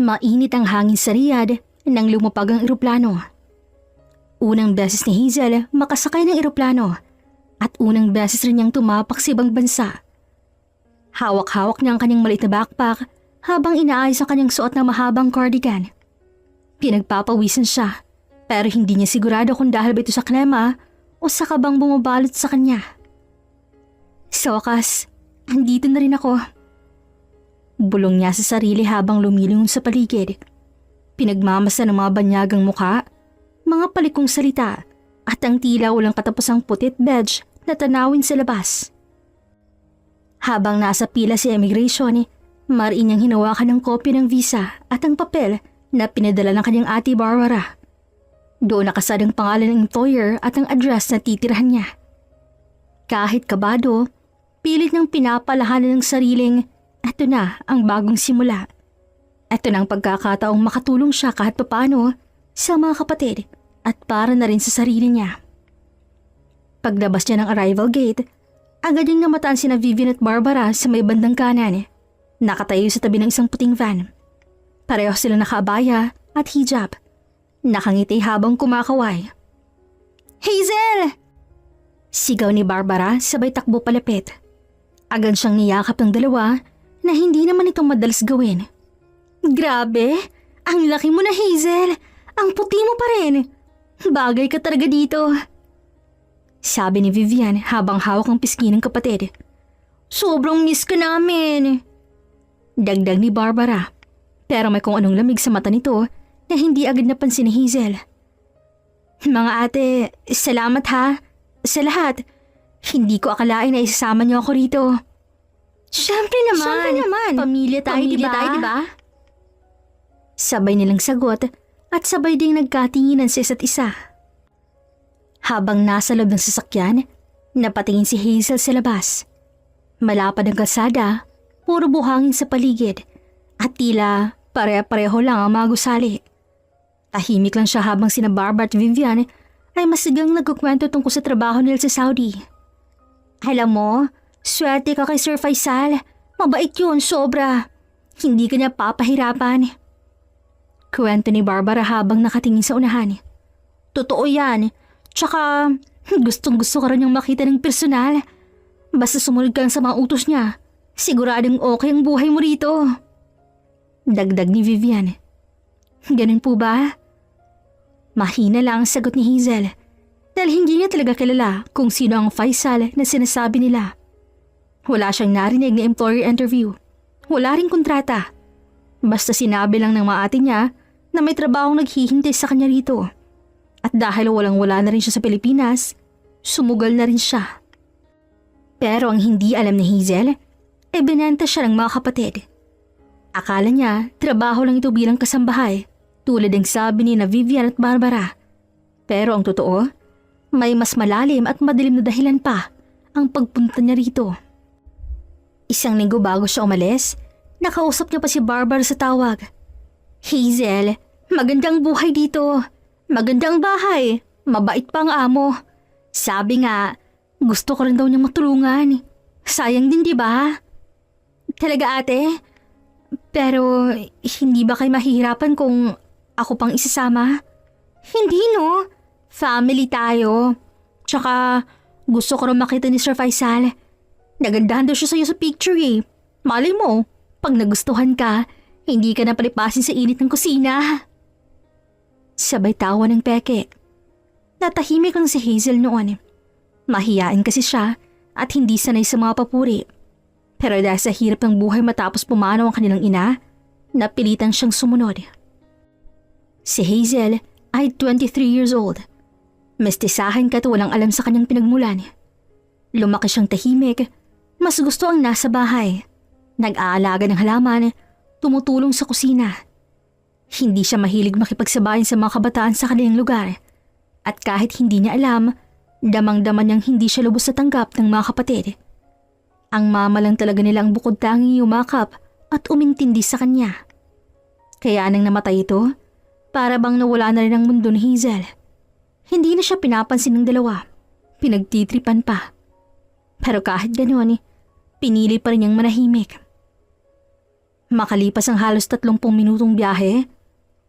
Mainit ang hangin sa Riyadh nang lumapag ang eroplano. Unang beses ni Hazel makasakay ng eroplano at unang beses rin niyang tumapak sa ibang bansa. Hawak-hawak niya ang kanyang maliit na backpack habang inaayos ang kanyang suot na mahabang cardigan. Pinagpapawisan siya pero hindi niya sigurado kung dahil ba ito sa klema o sa kabang bumabalot sa kanya. Sa wakas, andito na rin ako. Bulong niya sa sarili habang lumilingon sa paligid. Pinagmamasa ng mga banyagang mukha, mga palikong salita at ang tila walang katapusang putit badge na tanawin sa labas. Habang nasa pila si immigration, mariin niyang hinawakan ng kopya ng visa at ang papel na pinadala ng kanyang ate Barbara. Doon nakasad ang pangalan ng employer at ang address na titirahan niya. Kahit kabado, pilit niyang pinapalahanan ng sariling, eto na ang bagong simula. Eto na ang pagkakataong makatulong siya kahit papaano sa mga kapatid at para na rin sa sarili niya. Paglabas niya ng arrival gate, agad niyang namataan sina Vivian at Barbara sa may bandang kanan. Nakatayo sa tabi ng isang puting van. Pareho sila nakaabaya at hijab. Nakangiti habang kumakaway. Hazel! Sigaw ni Barbara sabay takbo palapit. Agad siyang niyakap ng dalawa na hindi naman ito madalas gawin. Grabe! Ang laki mo na, Hazel! Ang puti mo pa rin! Bagay ka talaga dito! Sabi ni Vivian habang hawak ang pisngi ng kapatid. Sobrang miss ka namin! Dagdag ni Barbara. Pero may kung anong lamig sa mata nito na hindi agad napansin ni Hazel. Mga ate, salamat ha. Sa lahat. Hindi ko akalain na isasama niyo ako rito. Siyempre naman. Pamilya tayo, diba? Sabay nilang sagot at sabay ding nagkatinginan sa isa't isa. Habang nasa loob ng sasakyan, napatingin si Hazel sa labas. Malapad ang kalsada, puro buhangin sa paligid at tila pare-pareho lang ang mga gusali. Tahimik lang siya habang sina Barbara at Vivian ay masigang nagkukwento tungkol sa trabaho nila sa Saudi. Alam mo, swerte ka kay Sir Faisal. Mabait yun, sobra. Hindi ka niya papahirapan. Kwento ni Barbara habang nakatingin sa unahan. Totoo yan. Tsaka, gustong-gusto ka rin niyang makita ng personal. Basta sumunod ka lang sa mga utos niya. Siguradong okay ang buhay mo rito. Dagdag ni Vivian. Ganun po ba? Mahina lang ang sagot ni Hazel. Dahil hindi niya talaga kilala kung sino ang Faisal na sinasabi nila. Wala siyang narinig na employer interview. Wala ring kontrata. Basta sinabi lang ng mga ate niya na may trabahong naghihintay sa kanya rito. At dahil walang-wala na rin siya sa Pilipinas, sumugal na rin siya. Pero ang hindi alam ni Hazel, ay binenta siya ng mga kapatid. Akala niya, trabaho lang ito bilang kasambahay, tulad ng sabi ni na Vivian at Barbara. Pero ang totoo, may mas malalim at madilim na dahilan pa ang pagpunta niya rito. Isang linggo bago siya umalis, nakausap niya pa si Barbara sa tawag. Hazel, magandang buhay dito. Magandang bahay. Mabait pa ang amo. Sabi nga, gusto ko rin daw niyang matulungan. Sayang din, di ba? Talaga ate? Pero hindi ba kayo mahihirapan kung ako pang isasama? Hindi no. Family tayo. Tsaka gusto ko rin makita ni Sir Faisal. Nagandahan daw siya sa'yo sa picture eh. Malay mo, pag nagustuhan ka, hindi ka na palipasin sa init ng kusina. Sabay tawa ng peke. Natahimik lang si Hazel noon. Mahiyain kasi siya at hindi sanay sa mga papuri. Pero dahil sa hirap ng buhay matapos pumanaw ang kanilang ina, napilitan siyang sumunod. Si Hazel ay 23 years old. Mestisahan ka at walang alam sa kanyang pinagmulan. Lumaki siyang tahimik, mas gusto ang nasa bahay. Nag-aalaga ng halaman, tumutulong sa kusina. Hindi siya mahilig makipagsabayan sa mga kabataan sa kanilang lugar. At kahit hindi niya alam, damang-dama niyang hindi siya lubos na tanggap ng mga kapatid. Ang mama lang talaga nila ang bukod tangi yumakap at umintindi sa kanya. Kaya nang namatay ito, para bang nawala na rin ang mundo ni Hazel. Hindi na siya pinapansin ng dalawa. Pinagtitripan pa. Pero kahit ganoon, pinili pa rin niyang manahimik. Makalipas ang halos 30 minutong biyahe,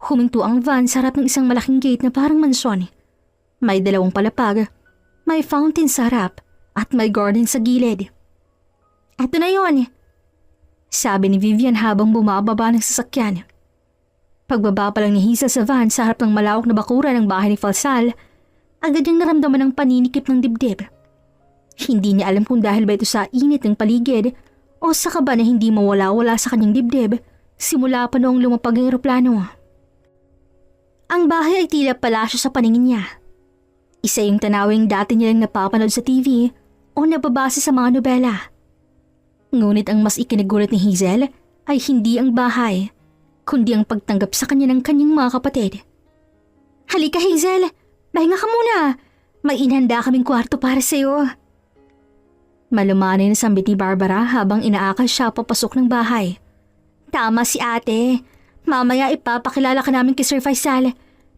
huminto ang van sa harap ng isang malaking gate na parang mansyon. May 2 palapag, may fountain sa harap at may garden sa gilid. "Ito na yon," sabi ni Vivian habang bumababa ng sasakyan. Pagbaba pa lang ni Hazel sa van sa harap ng malawak na bakuran ng bahay ni Faisal, agad niyang naramdaman ng paninikip ng dibdib. Hindi niya alam kung dahil ba ito sa init ng paligid o sa kaba na hindi mawala-wala sa kanyang dibdib simula pa noong lumapag ang eroplano. Ang bahay ay tila palasyo sa paningin niya. Isa yung tanawing dati nilang napapanood sa TV o nababasa sa mga nobela. Ngunit ang mas ikinagulat ni Hazel ay hindi ang bahay, kundi ang pagtanggap sa kanya ng kanyang mga kapatid. "Halika Hazel, pahinga ka muna. May inhanda kaming kwarto para sa'yo." Malumanay na sambit ni Barbara habang inaakal siya papasok ng bahay. "Tama si ate. Mamaya ipapakilala ka namin kay Sir Faisal.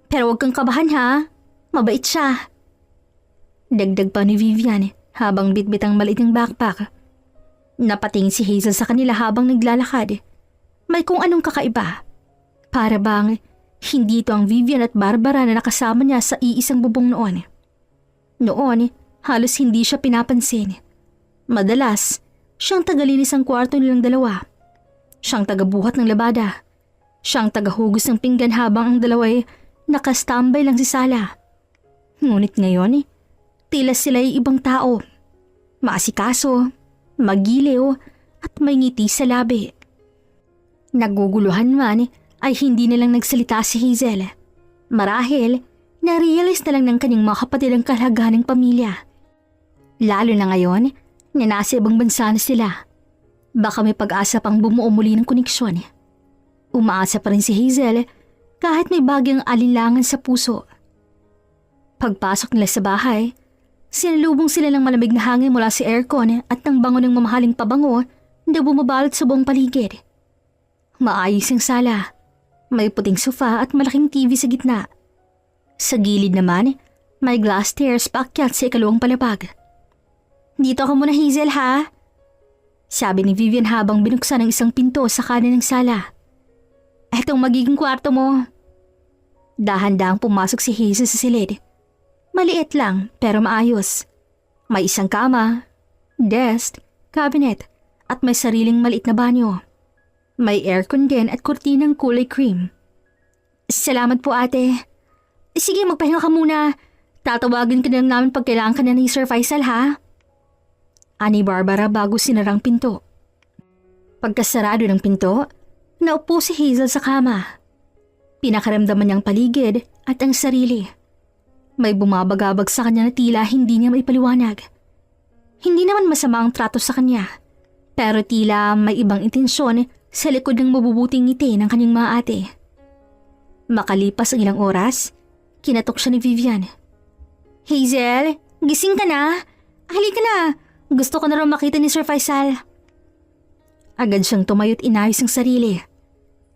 Pero huwag kang kabahan ha. Mabait siya." Dagdag pa ni Vivian habang bitbit ang maliit ng backpack. Napatingin si Hazel sa kanila habang naglalakad. May kung anong kakaiba. Para bang hindi ito ang Vivian at Barbara na nakasama niya sa iisang bubong noon. Noon, halos hindi siya pinapansin. Madalas, siyang tagalinis ang kwarto nilang dalawa. Siyang tagabuhat ng labada. Siyang tagahugas ng pinggan habang ang dalawa'y nakastambay lang sa sala. Ngunit ngayon, tila sila'y ibang tao. Maasikaso, magiliw at may ngiti sa labi. Naguguluhan man ay hindi nilang nagsalita si Hazel. Marahil, na-realize na lang ng kanyang mga kapatid ang kahalagahan ng pamilya. Lalo na ngayon na nasa ibang bansa na sila. Baka may pag-asa pang bumuo muli ng koneksyon. Umaasa pa rin si Hazel kahit may bagyang alinlangan sa puso. Pagpasok nila sa bahay, sinalubong sila ng malamig na hangin mula sa aircon at ng bango ng mamahaling pabango na bumabalot sa buong paligid. Maayos ang sala. May puting sofa at malaking TV sa gitna. Sa gilid naman, may glass stairs paakyat sa ikalawang palapag. "Dito ka muna Hazel ha?" sabi ni Vivian habang binuksan ang isang pinto sa kanan ng sala. "Etong magiging kwarto mo." Dahan-dahang pumasok si Hazel sa silid. Maliit lang pero maayos. May isang kama, desk, cabinet at may sariling maliit na banyo. May aircon din at kurtinang kulay cream. "Salamat po ate. Sige magpahinga ka muna. Tatawagin ka na lang namin pag kailangan ka na ni Sir Faisal ha?" Ani Barbara bago sinarang pinto. Pagkasarado ng pinto, naupo si Hazel sa kama. Pinakaramdaman niyang paligid at ang sarili. May bumabagabag sa kanya na tila hindi niya maipaliwanag. Hindi naman masama ang trato sa kanya, pero tila may ibang intensyon sa likod ng mabubuting ngiti ng kanyang mga ate. Makalipas ang ilang oras, kinatok siya ni Vivian. "Hazel, gising ka na? Halika na, gusto ko na rin makita ni Sir Faisal." Agad siyang tumayo't inayos ang sarili.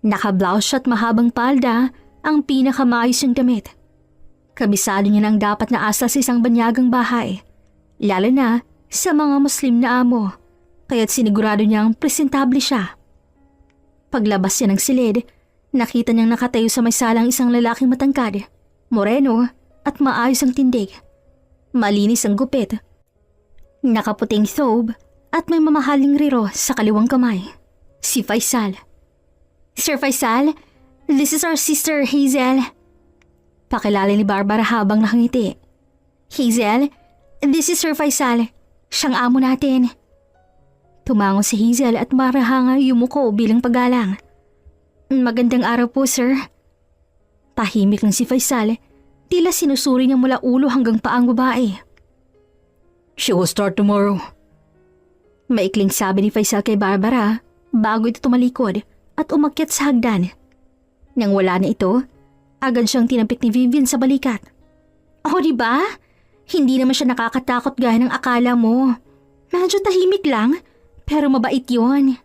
Naka-blouse siya at mahabang palda ang pinakamayos niyang damit. Kabisado niya na ang dapat na asal sa isang banyagang bahay, lalo na sa mga Muslim na amo, kaya't sinigurado niyang presentable siya. Paglabas niya ng silid, nakita niyang nakatayo sa may salang isang lalaking matangkad, moreno at maayos ang tindig. Malinis ang gupit, nakaputing thobe at may mamahaling riro sa kaliwang kamay. Si Faisal. "Sir Faisal, this is our sister Hazel." Pakilala ni Barbara habang nakangiti. "Hazel, this is Sir Faisal. Siyang amo natin." Tumango si Hazel at marahanga yumuko bilang paggalang. "Magandang araw po, sir." Tahimik lang si Faisal, tila sinusuri niya mula ulo hanggang paang babae. "She will start tomorrow." Maikling sabi ni Faisal kay Barbara bago ito tumalikod at umakyat sa hagdan. Nang wala na ito, agad siyang tinampik ni Vivian sa balikat. "Oh, diba? Hindi naman siya nakakatakot gaya ng akala mo. Medyo tahimik lang, pero mabait yun."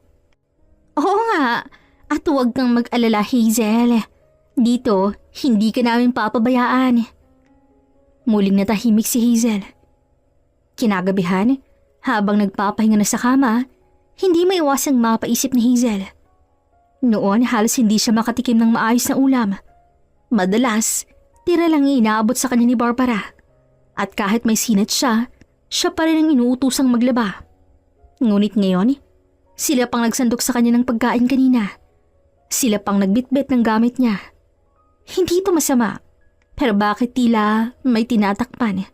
"Oo nga, at huwag kang mag-alala Hazel. Dito, hindi ka namin papabayaan." Muling natahimik si Hazel. Kinagabihan, habang nagpapahinga na sa kama, hindi maiwasang mapaisip ni Hazel. Noon halos hindi siya makatikim ng maayos na ulam. Madalas, tira lang inaabot sa kanya ni Barbara. At kahit may sinat siya, siya pa rin ang inuutusang maglaba. Ngunit ngayon, sila pang nagsandok sa kanya ng pagkain kanina. Sila pang nagbitbit ng gamit niya. Hindi ito masama, pero bakit tila may tinatakpan?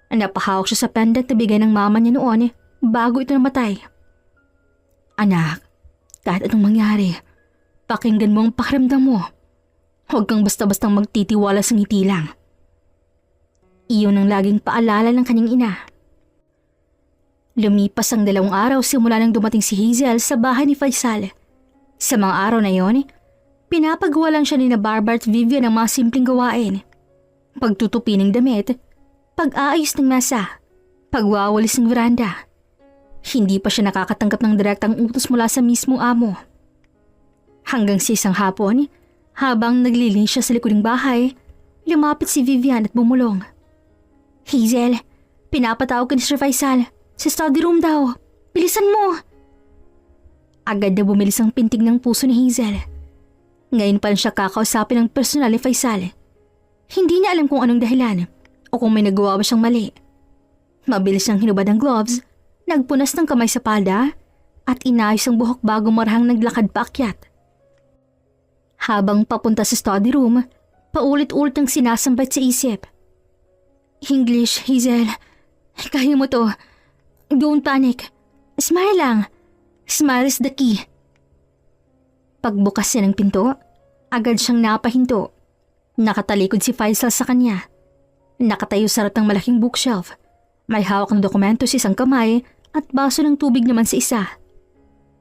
Napahawak siya sa pendant na bigay ng mama niya noon bago ito namatay. Anak, kahit anong mangyari, pakinggan mo ang pakiramdam mo. Huwag kang basta-bastang magtitiwala sa ngiti lang. Iyon ang laging paalala ng kanyang ina. Lumipas ang 2 araw simula nang dumating si Hazel sa bahay ni Faisal. Sa mga araw na yon, pinapagawa lang siya ni na Barbara at Vivian ng mga simpleng gawain. Pagtutupi ng damit, pag-aayos ng mesa, pagwawalis ng veranda. Hindi pa siya nakakatanggap ng direktang utos mula sa mismong amo. Hanggang sa isang hapon, habang naglilinis siya sa likod ng bahay, lumapit si Vivian at bumulong. Hazel, pinapatawag ka ni Sir Faisal. Sa study room daw. Bilisan mo! Agad na bumilis ang pintig ng puso ni Hazel. Ngayon pa lang siya kakausapin ng personal ni Faisal. Hindi niya alam kung anong dahilan o kung may nagawa ba siyang mali. Mabilis niyang hinubad ang gloves, nagpunas ng kamay sa palda at inayos ang buhok bago marahang naglakad paakyat. Habang papunta sa study room, paulit-ulit ang sinasambit sa isip. English, Hazel. Kaya mo to. Don't panic. Smile lang. Smile is the key. Pagbukas niya ng pinto, agad siyang napahinto. Nakatalikod si Faisal sa kanya. Nakatayo sa harap ng malaking bookshelf. May hawak ng dokumento sa isang kamay at baso ng tubig naman sa isa.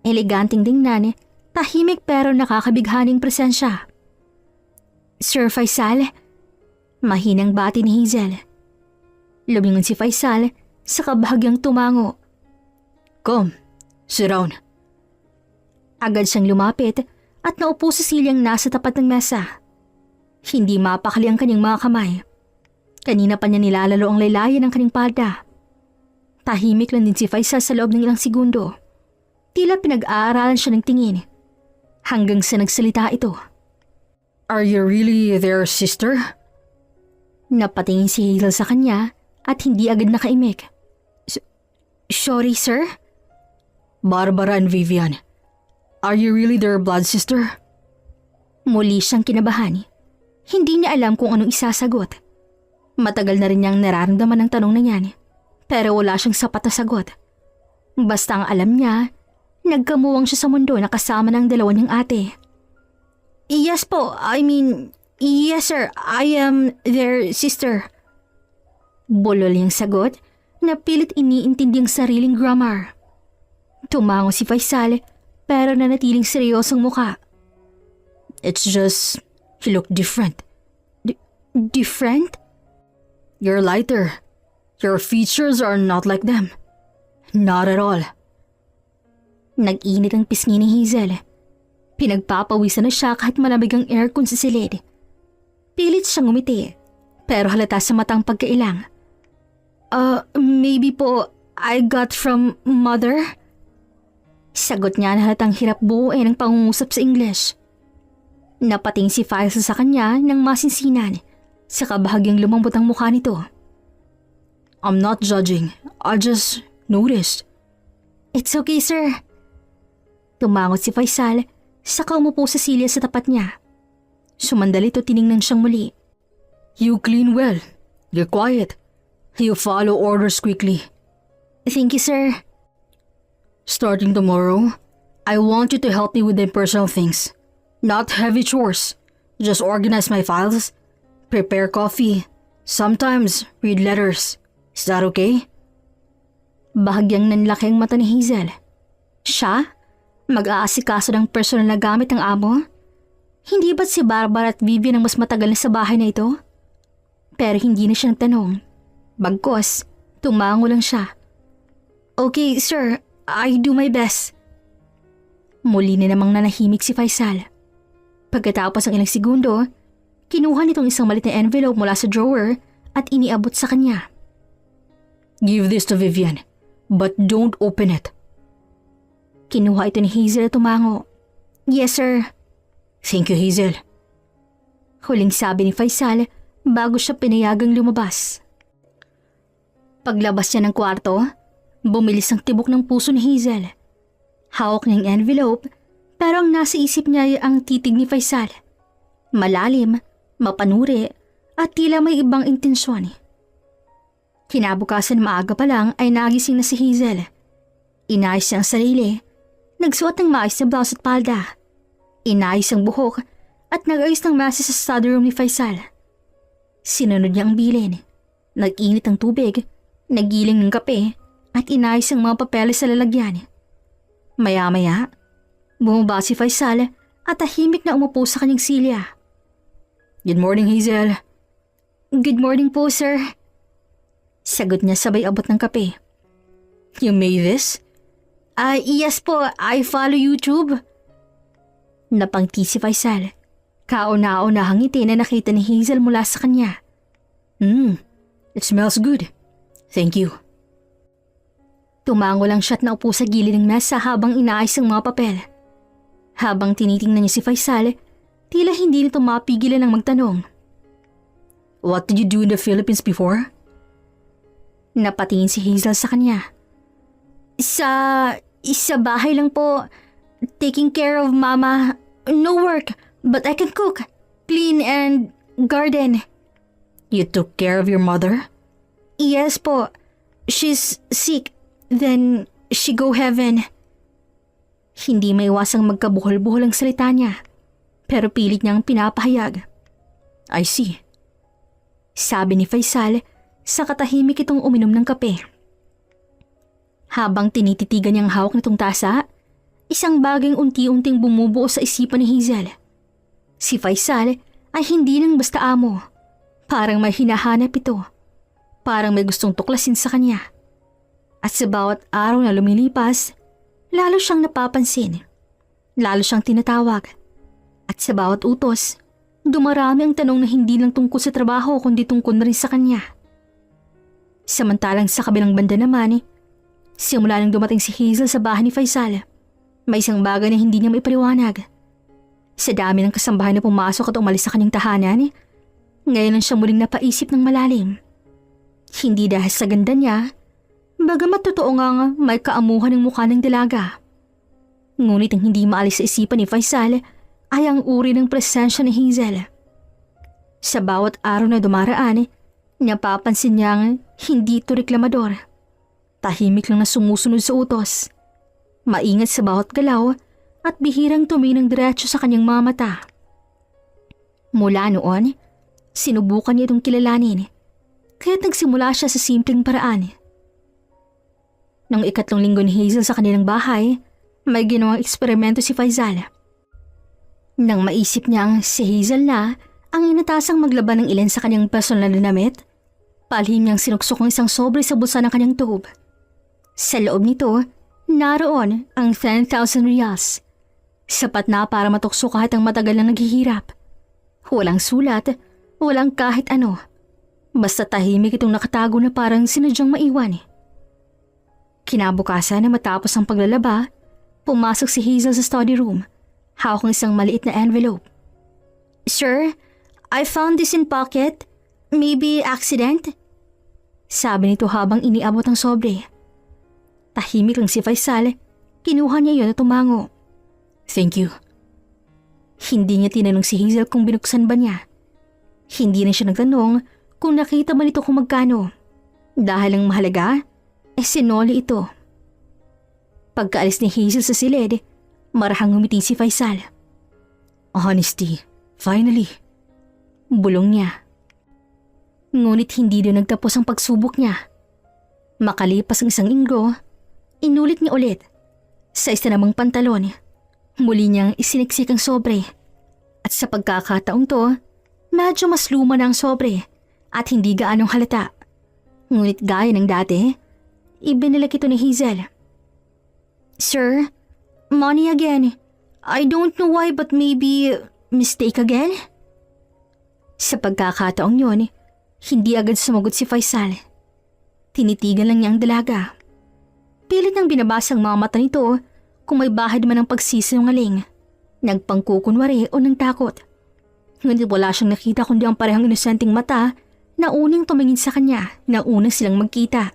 Eleganting tingnan, tahimik pero nakakabighaning presensya. Sir Faisal? Mahinang bati ni Hazel. Lumingon si Faisal sa kabahagyang tumango. Come, sit down. Agad siyang lumapit at naupo sa silyang nasa tapat ng mesa. Hindi mapakali ang kanyang mga kamay. Kanina pa niya nilalalo ang laylayan ng kanyang palda. Tahimik lang din si Faisal sa loob ng ilang segundo. Tila pinag-aaralan siya ng tingin. Hanggang sa nagsalita ito. Are you really their sister? Napatingin si Hazel sa kanya at hindi agad nakaimik. Sorry, sir? Barbara and Vivian, are you really their blood sister? Muli siyang kinabahan. Hindi niya alam kung anong isasagot. Matagal na rin niyang nararamdaman ang tanong na yan, pero wala siyang sapat na sagot. Basta ang alam niya, nagkamuwang siya sa mundo na kasama ng 2 niyang ate. Yes po, yes sir, I am their sister. Bulol yung sagot na pilit iniintindi ang sariling grammar. Tumango si Faisal pero nanatiling seryosong muka. It's just, you look different. Different? You're lighter. Your features are not like them. Not at all. Nag-init ang pisngi ni Hazel. Pinagpapawisan na siya kahit malamig ang aircon sa silid. Pilit siyang umiti, pero halata sa matang pagkailang. Maybe po, I got from mother? Sagot niya na halatang hirap buuin ang pangungusap sa English. Napating si Faisal sa kanya ng masinsinan, sa kabahagyang lumambot ang mukha nito. I'm not judging, I just noticed. It's okay, sir. Tumangot si Faisal, saka umupo sa silya sa tapat niya. Sumandali to tiningnan siyang muli. You clean well, you're quiet. You follow orders quickly. Thank you, sir. Starting tomorrow, I want you to help me with the personal things. Not heavy chores. Just organize my files, prepare coffee, sometimes read letters. Is that okay? Bahagyang nanlaki ang mata ni Hazel. Siya? Mag-aasikaso ng personal na gamit ng amo? Hindi ba't si Barbara at Vivian ang mas matagal na sa bahay na ito? Pero hindi na siya nagtanong. Bagkos, tumango lang siya. Okay, sir. I do my best. Muli na namang nanahimik si Faisal. Pagkatapos ng ilang segundo, kinuha nitong isang malit na envelope mula sa drawer at iniabot sa kanya. Give this to Vivian, but don't open it. Kinuha ito ni Hazel at tumango. Yes, sir. Thank you, Hazel. Huling sabi ni Faisal bago siya pinayagang lumabas. Paglabas niya ng kwarto, bumilis ang tibok ng puso ni Hazel. Hawak niya ang envelope pero ang nasa isip niya ay ang titig ni Faisal. Malalim, mapanuri at tila may ibang intensyon. Kinabukasan maaga pa lang ay nagising na si Hazel. Inayos niya ang sarili, nagsuot ng maayos na blouse at palda. Inayos ang buhok at nag-ayos ng mesa sa study room ni Faisal. Sinunod niya ang bilin, nag-init ng tubig, nagiling ng kape at inayos ang mga papeles sa lalagyan. Maya-maya, bumaba si Faisal at tahimik na umupo sa kanyang silya. Good morning, Hazel. Good morning po, sir. Sagot niya sabay abot ng kape. You made this? Yes po, I follow YouTube. Napangti si Faisal. Kauna-unahang ngiti na nakita ni Hazel mula sa kanya. It smells good. Thank you. Tumango lang siya at naupo sa gilid ng mesa habang inaayos ang mga papel. Habang tinitingnan niya si Faisal, tila hindi nito mapigilan ng magtanong. What did you do in the Philippines before? Napatingin si Hazel sa kanya. Sa bahay lang po. Taking care of mama. No work, but I can cook, clean and garden. You took care of your mother? Yes po. She's sick. Then she go heaven. Hindi maiwasang magkabuhol-buhol ang salita niya. Pero pilit niyang pinapahayag. I see. Sabi ni Faisal sa katahimik itong uminom ng kape. Habang tinititigan niyang hawak nitong tasa, isang baging unti-unting bumubuo sa isipan ni Hazel. Si Faisal ay hindi nang basta amo. Parang may hinahanap ito. Parang may gustong tuklasin sa kanya. At sa bawat araw na lumilipas, lalo siyang napapansin. Lalo siyang tinatawag. At sa bawat utos, dumarami ang tanong na hindi lang tungkol sa trabaho kundi tungkol na rin sa kanya. Samantalang sa kabilang banda naman, simula nang dumating si Hazel sa bahay ni Faisal, may isang bagay na hindi niya maipaliwanag. Sa dami ng kasambahay na pumasok at umalis sa kanyang tahanan, ngayon lang siya muling napaisip ng malalim. Hindi dahil sa ganda niya, bagamat totoo ngang may kaamuhan ng mukha ng dalaga. Ngunit ang hindi maalis sa isipan ni Faisal ay ang uri ng presensya ni Hazel. Sa bawat araw na dumaraan, napapansin niyang hindi ito reklamador. Tahimik lang na sumusunod sa utos. Maingat sa bawat galaw at bihirang tuminang diretso sa kanyang mga mata. Mula noon, sinubukan niya itong kilalanin, kaya't nagsimula siya sa simpleng paraan. Nang ikatlong linggo ni Hazel sa kanilang bahay, may ginawang eksperimento si Faisal. Nang maisip niyang si Hazel na ang inatasang maglaban ng ilan sa kanyang personal na damit, palihim niyang sinuksok ang isang sobre sa bulsa ng kanyang tube. Sa loob nito, naroon ang 10,000 riyals. Sapat na para matukso kahit ang matagal na naghihirap. Walang sulat, walang kahit ano. Basta tahimik itong nakatago na parang sinadyang maiwan. Kinabukasan na matapos ang paglalaba, pumasok si Hazel sa study room, hawak ng isang maliit na envelope. Sir, I found this in pocket. Maybe accident? Sabi nito habang iniabot ang sobre. Tahimik lang si Faisal, kinuha niya yun at tumango. Thank you. Hindi niya tinanong si Hazel kung binuksan ba niya. Hindi na siya nagtanong kung nakita ba nito kung magkano. Dahil ang mahalaga, sinoli ito. Pagkaalis ni Hazel sa silid, marahang ngumiti si Faisal. Honesty, finally. Bulong niya. Ngunit hindi doon nagtapos ang pagsubok niya. Makalipas ang isang linggo, inulit niya ulit. Sa isa namang pantalon, muli niyang isiniksik ang sobre. At sa pagkakataong to, medyo mas luma na ang sobre at hindi gaanong halata. Ngunit gaya ng dati, ibinalik ito ni Hazel. Sir, money again. I don't know why but maybe mistake again? Sa pagkakataong yon, hindi agad sumagot si Faisal. Tinitigan lang niya ang dalaga. Pilit nang binabasa ang mga mata nito kung may bahid man ng pagsisinungaling. nagpangkukunwari o ng takot. Ngunit wala siyang nakita kundi ang parehang inosenteng mata na unang tumingin sa kanya na unang silang magkita.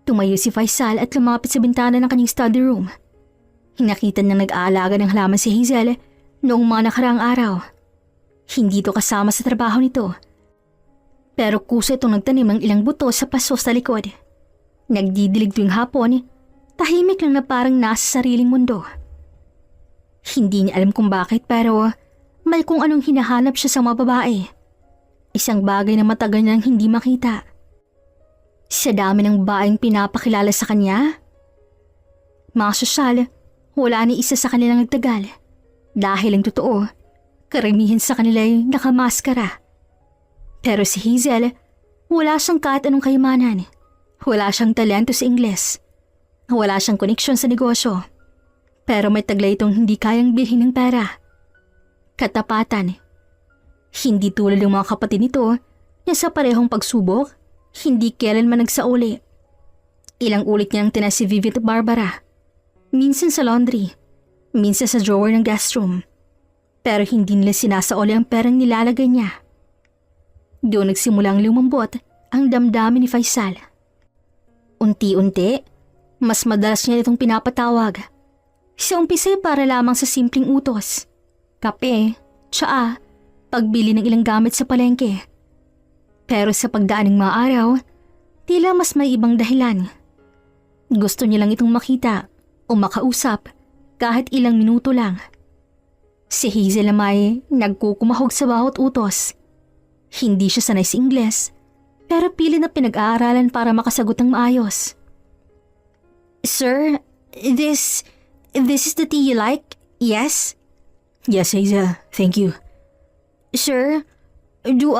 Tumayo si Faisal at lumapit sa bintana ng kanyang study room. Nakita niya nag-aalaga ng halaman si Hazel noong mga nakaraang araw. Hindi ito kasama sa trabaho nito. Pero kusa itong nagtanim ng ilang buto sa paso sa likod. Nagdidilig tuwing hapon, tahimik lang na parang nasa sariling mundo. Hindi niya alam kung bakit pero may kung anong hinahanap siya sa mga babae. Isang bagay na matagal niyang hindi makita. Sa dami ng babaeng pinapakilala sa kanya, mga sosyal, wala ni isa sa kanilang nagtagal. Dahil ang totoo, karamihan sa kanila ay nakamaskara. Pero si Hazel, wala siyang kahit anong kayamanan. Wala siyang talento sa Ingles. Wala siyang koneksyon sa negosyo. Pero may taglay itong hindi kayang bilhin ng pera. Katapatan. Hindi tulad ng mga kapatid nito na sa parehong pagsubok, hindi kailanman nagsauli. Ilang ulit niyang tinas si Vivian at Barbara. Minsan sa laundry, minsan sa drawer ng guest room. Pero hindi nila sinasauli ang perang nilalagay niya. Doon nagsimulang lumambot ang damdamin ni Faisal. Unti-unti, mas madalas niya itong pinapatawag. Sa umpisa para lamang sa simpleng utos. Kape, tsaa, pagbili ng ilang gamit sa palengke. Pero sa pagdaan ng mga araw, tila mas may ibang dahilan. Gusto niya lang itong makita o makausap kahit ilang minuto lang. Si Hazel ay nagkukumahog sa bawat utos. Hindi siya sanay sa Ingles, pero pilit na pinag-aaralan para makasagot ng maayos. Sir, this is the tea you like? Yes? Yes, Hazel. Thank you. Sir, do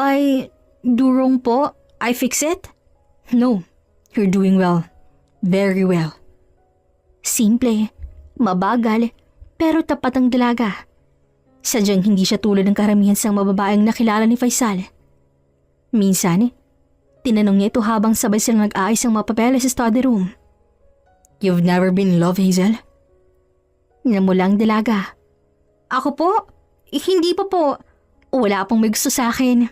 wrong po? I fix it? No, you're doing well. Very well. Simple, mabagal, pero tapat ang dalaga. Sadyang hindi siya tulad ng karamihan sa mababaeng nakilala ni Faisal. Minsan, tinanong niya ito habang sabay silang nag-aayos ng mga papeles sa study room. You've never been in love, Hazel? Namulang dalaga. Ako po? Hindi pa po. Wala pong may gusto sa akin.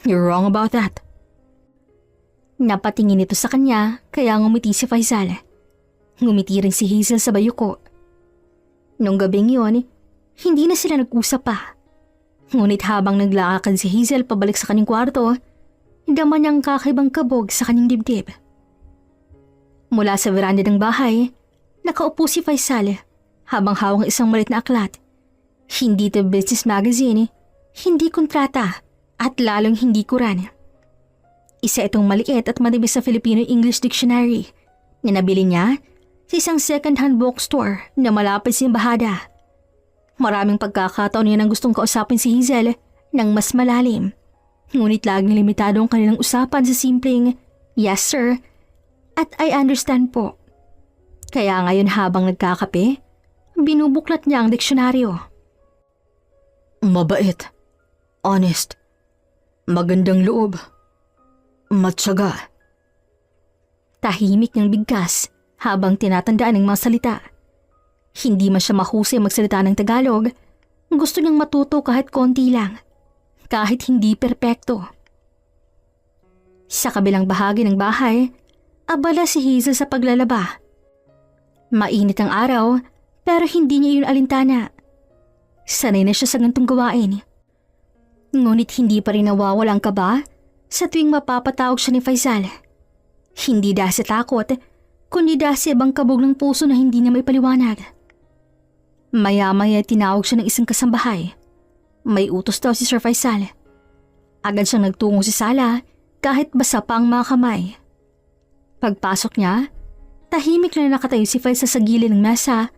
You're wrong about that. Napatingin ito sa kanya kaya ngumiti si Faisal. Ngumiti rin si Hazel sa bayuko. Nung gabing yun, hindi na sila nag-usap pa. Ngunit habang naglakad si Hazel pabalik sa kanyang kwarto, dama niyang kakaibang kabog sa kanyang dibdib. Mula sa veranda ng bahay, nakaupo si Faisal habang hawak ang isang maliit na aklat. Hindi ito business magazine, hindi kontrata, at lalong hindi Quran. Isa itong maliit at madibis sa Filipino-English dictionary na nabili niya sa isang second-hand bookstore na malapit sa embahada. Maraming pagkakataon niya nang gustong kausapin si Hazel ng mas malalim. Ngunit laging limitado ang kanilang usapan sa simpleng, "Yes sir," at "I understand po." Kaya ngayon habang nagkakape, binubuklat niya ang diksyonaryo. Mabait. Honest. Magandang loob. Matyaga. Tahimik niyang bigkas habang tinatandaan ng mga salita. Hindi man siya mahusay magsalita ng Tagalog, gusto niyang matuto kahit konti lang, kahit hindi perpekto. Sa kabilang bahagi ng bahay, abala si Hazel sa paglalaba. Mainit ang araw pero hindi niya yun alintana. Sanay na siya sa gantong gawain. Ngunit hindi pa rin nawawala ang kaba sa tuwing mapapatawag siya ni Faisal. Hindi dahil sa takot, kundi dahil sa ibang kabog ng puso na hindi niya may paliwanag. Maya-maya tinawag siya ng isang kasambahay. May utos daw si Sir Faisal. Agad siyang nagtungo sa sala kahit basa pa ang mga kamay. Pagpasok niya, tahimik na nakatayo si Faisal sa gilid ng mesa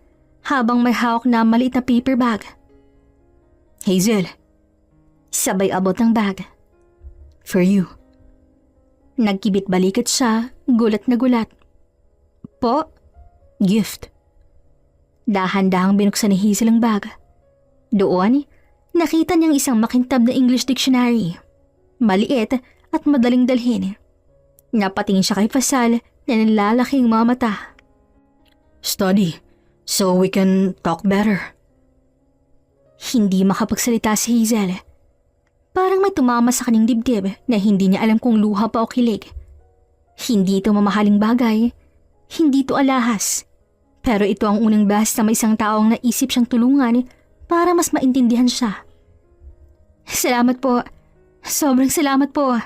habang may hawak na maliit na paper bag. Hazel. Sabay abot ng bag. For you. Nagkibit balikat siya, gulat na gulat. Po? Gift. Dahan-dahang binuksan ni Hazel ang bag. Doon, nakita niyang isang makintab na English dictionary. Maliit at madaling dalhin. Napatingin siya kay Faisal na nanlalaki ang mga mata. Study, so we can talk better. Hindi makapagsalita si Hazel. Parang may tumama sa kanyang dibdib na hindi niya alam kung luha pa o kilig. Hindi ito mamahaling bagay. Hindi ito alahas. Pero ito ang unang beses na may isang taong naisip siyang tulungan para mas maintindihan siya. Salamat po. Sobrang salamat po.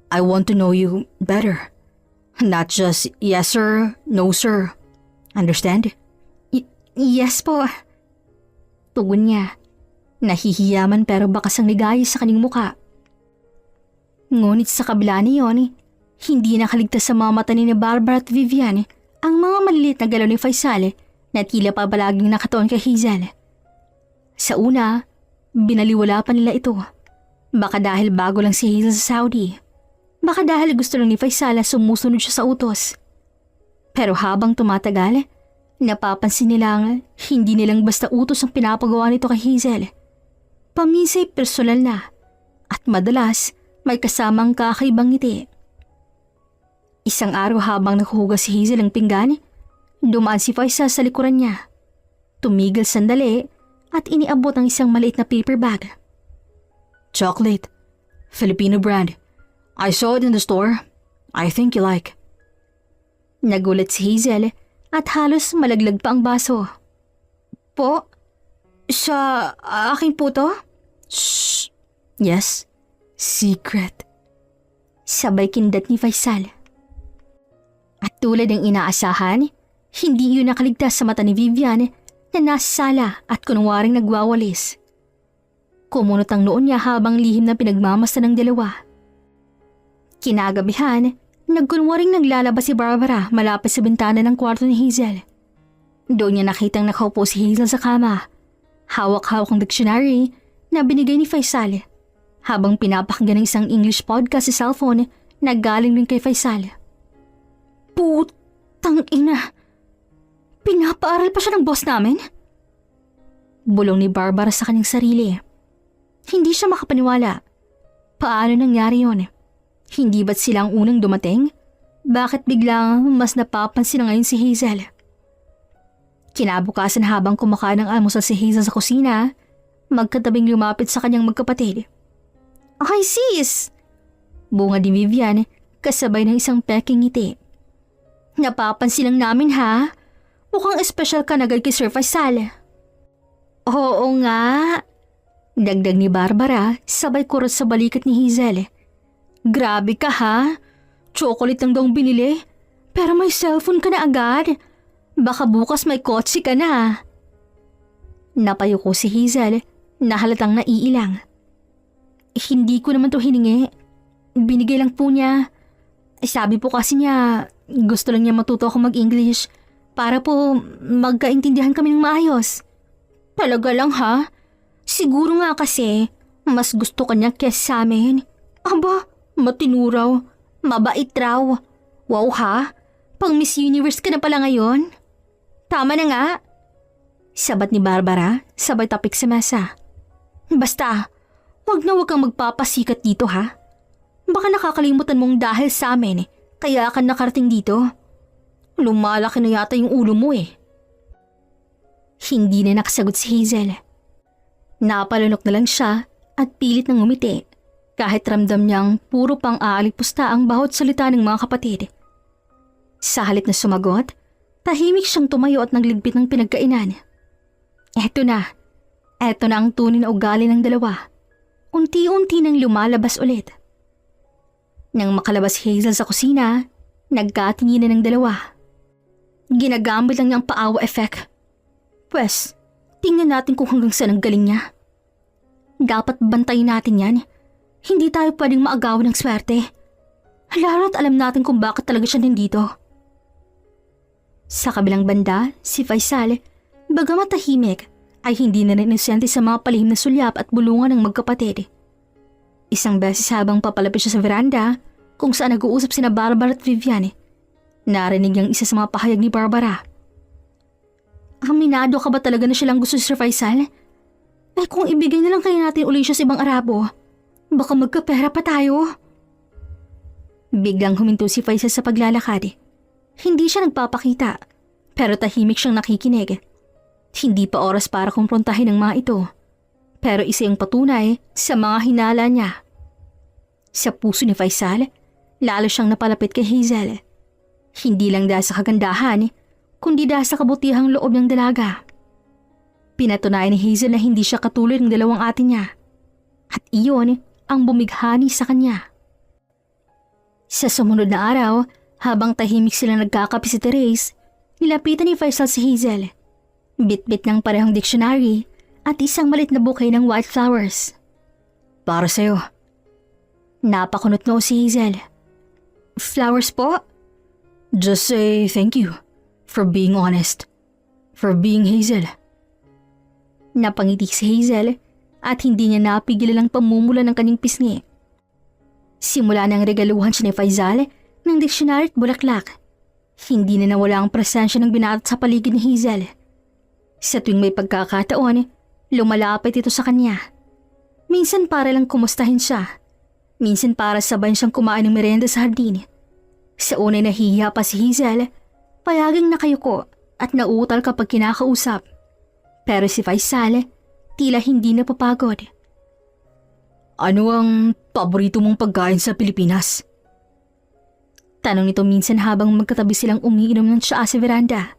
I want to know you better. Not just yes sir, no sir. Understand? Yes po. Tugon niya. Nahihiyaman pero bakas ang ligaya sa kanyang muka. Ngunit sa kabila niyon, hindi nakaligtas sa mga mata ni Barbara at Vivian ang mga maliliit na galaw ni Faisal na tila pa palaging nakatuon kay Hazel. Sa una, binaliwala pa nila ito. Baka dahil bago lang si Hazel sa Saudi. Baka dahil gusto lang ni Faisal na sumusunod siya sa utos. Pero habang tumatagal, napapansin nilang hindi nilang basta utos ang pinapagawa nito kay Hazel. Paminsay personal na at madalas may kasamang kakaibang ngiti. Isang araw habang naghuhugas si Hazel ng pinggan, dumaan si Faisal sa likuran niya. Tumigil sandali at iniabot ang isang maliit na paper bag. Chocolate. Filipino brand. I saw it in the store. I think you like. Nagulat si Hazel at halos malaglag pa ang baso. Po? Sa akin po to? Shh. Yes. Secret. Sabay kindat ni Faisal. At tulad ng inaasahan, hindi yun nakaligtas sa mata ni Vivian na nasa sala at kunwaring nagwawalis. Kumunot ang noon niya habang lihim na pinagmamasdan ng dalawa. Kinagabihan, nagkunwaring naglalabas si Barbara malapit sa bintana ng kwarto ni Hazel. Doon niya nakitang nakaupo si Hazel sa kama. Hawak-hawak ang dictionary na binigay ni Faisal habang pinapakinggan ng isang English podcast sa cellphone na galing rin kay Faisal. Putang ina! Pinapaaral pa siya ng boss namin? Bulong ni Barbara sa kanyang sarili. Hindi siya makapaniwala. Paano nangyari yon? Hindi ba't sila ang unang dumating? Bakit biglang mas napapansin na ngayon si Hazel? Kinabukasan habang kumakain ng almusal si Hazel sa kusina, magkatabing lumapit sa kanyang magkapatid. Ay sis! Bunga ni Vivian kasabay ng isang peking ngiti. Napapansin lang namin ha. Mukhang espesyal ka na agad kay Sir Faisal. Oo nga. Dagdag ni Barbara sabay kurot sa balikat ni Hazel. Grabe ka ha. Chocolate lang daw ang binili. Pero may cellphone ka na agad. Baka bukas may kotse ka na. Napayuko si Hazel na halatang naiilang. Hindi ko naman to hiningi. Binigay lang po niya. Sabi po kasi niya gusto lang niya matuto ako mag-English para po magkaintindihan kami ng maayos. Talaga lang ha? Siguro nga kasi mas gusto kanya kesa sa amin. Aba, matino raw. Mabait raw. Wow ha? Pang Miss Universe ka na pala ngayon? Tama na nga. Sabat ni Barbara, sabay tapik sa mesa. Basta, wag kang magpapasikat dito ha. Baka nakakalimutan mong dahil sa amin kaya ka nakarating dito. Lumalaki na yata yung ulo mo eh. Hindi na nakasagot si Hazel. Napalunok na lang siya at pilit nang ngumiti kahit ramdam niyang puro pang aalipusta ang bawat salita ng mga kapatid. Sa halip na sumagot, tahimik siyang tumayo at nagligpit ng pinagkainan. Eto na ang tunay na ugali ng dalawa. Unti-unti nang lumalabas ulit. Nang makalabas si Hazel sa kusina, nagkatinginan ng dalawa. Ginagamit lang niyang paawa effect. Pwes, tingnan natin kung hanggang saan ang galing niya. Dapat bantayin natin yan. Hindi tayo pwedeng maagawan ng swerte. Lalo't alam natin kung bakit talaga siya nandito. Sa kabilang banda, si Faisal, bagamat tahimik, ay hindi na rin inosente sa mga palihim na sulyap at bulungan ng magkapatid. Isang beses habang papalapit siya sa veranda kung saan nag-uusap sina Barbara at Vivian, narinig niyang isa sa mga pahayag ni Barbara. Aminado ka ba talaga na siya lang gusto si Sir Faisal? Ay kung ibigay na lang kaya natin uli siya sa ibang Arabo, baka magkapera pa tayo. Biglang huminto si Faisal sa paglalakad. Hindi siya nagpapakita, pero tahimik siyang nakikinig. Hindi pa oras para kumprontahin ang mga ito. Pero isa yung patunay sa mga hinala niya. Sa puso ni Faisal, lalo siyang napalapit kay Hazel. Hindi lang dahil sa kagandahan, kundi dahil sa kabutihang loob ng dalaga. Pinatunayan ni Hazel na hindi siya katulad ng dalawang ate niya. At iyon ang bumighani sa kanya. Sa sumunod na araw, habang tahimik sila nagkakape si Therese, nilapitan ni Faisal si Hazel. Bit-bit ng parehong dictionary at isang malit na bouquet ng white flowers. Para sa'yo. Napakunot noo si Hazel. Flowers po? Just say thank you for being honest. For being Hazel. Napangiti si Hazel at hindi niya napigilan ang pamumula ng kanyang pisngi. Simula nang regaluhan siya ni Faisal ng dictionary at bulaklak. Hindi na nawala ang presensya ng binata sa paligid ni Hazel. Sa tuwing may pagkakataon, lumalapit ito sa kanya. Minsan para lang kumustahin siya. Minsan para sabayan siyang kumain ng merienda sa hardin. Sa unay nahihiya pa si Hazel, payaging nakayuko at nauutal kapag kinakausap. Pero si Faisal, tila hindi napapagod. Ano ang paborito mong pagkain sa Pilipinas? Tanong nito minsan habang magkatabi silang umiinom ng tsaa sa veranda.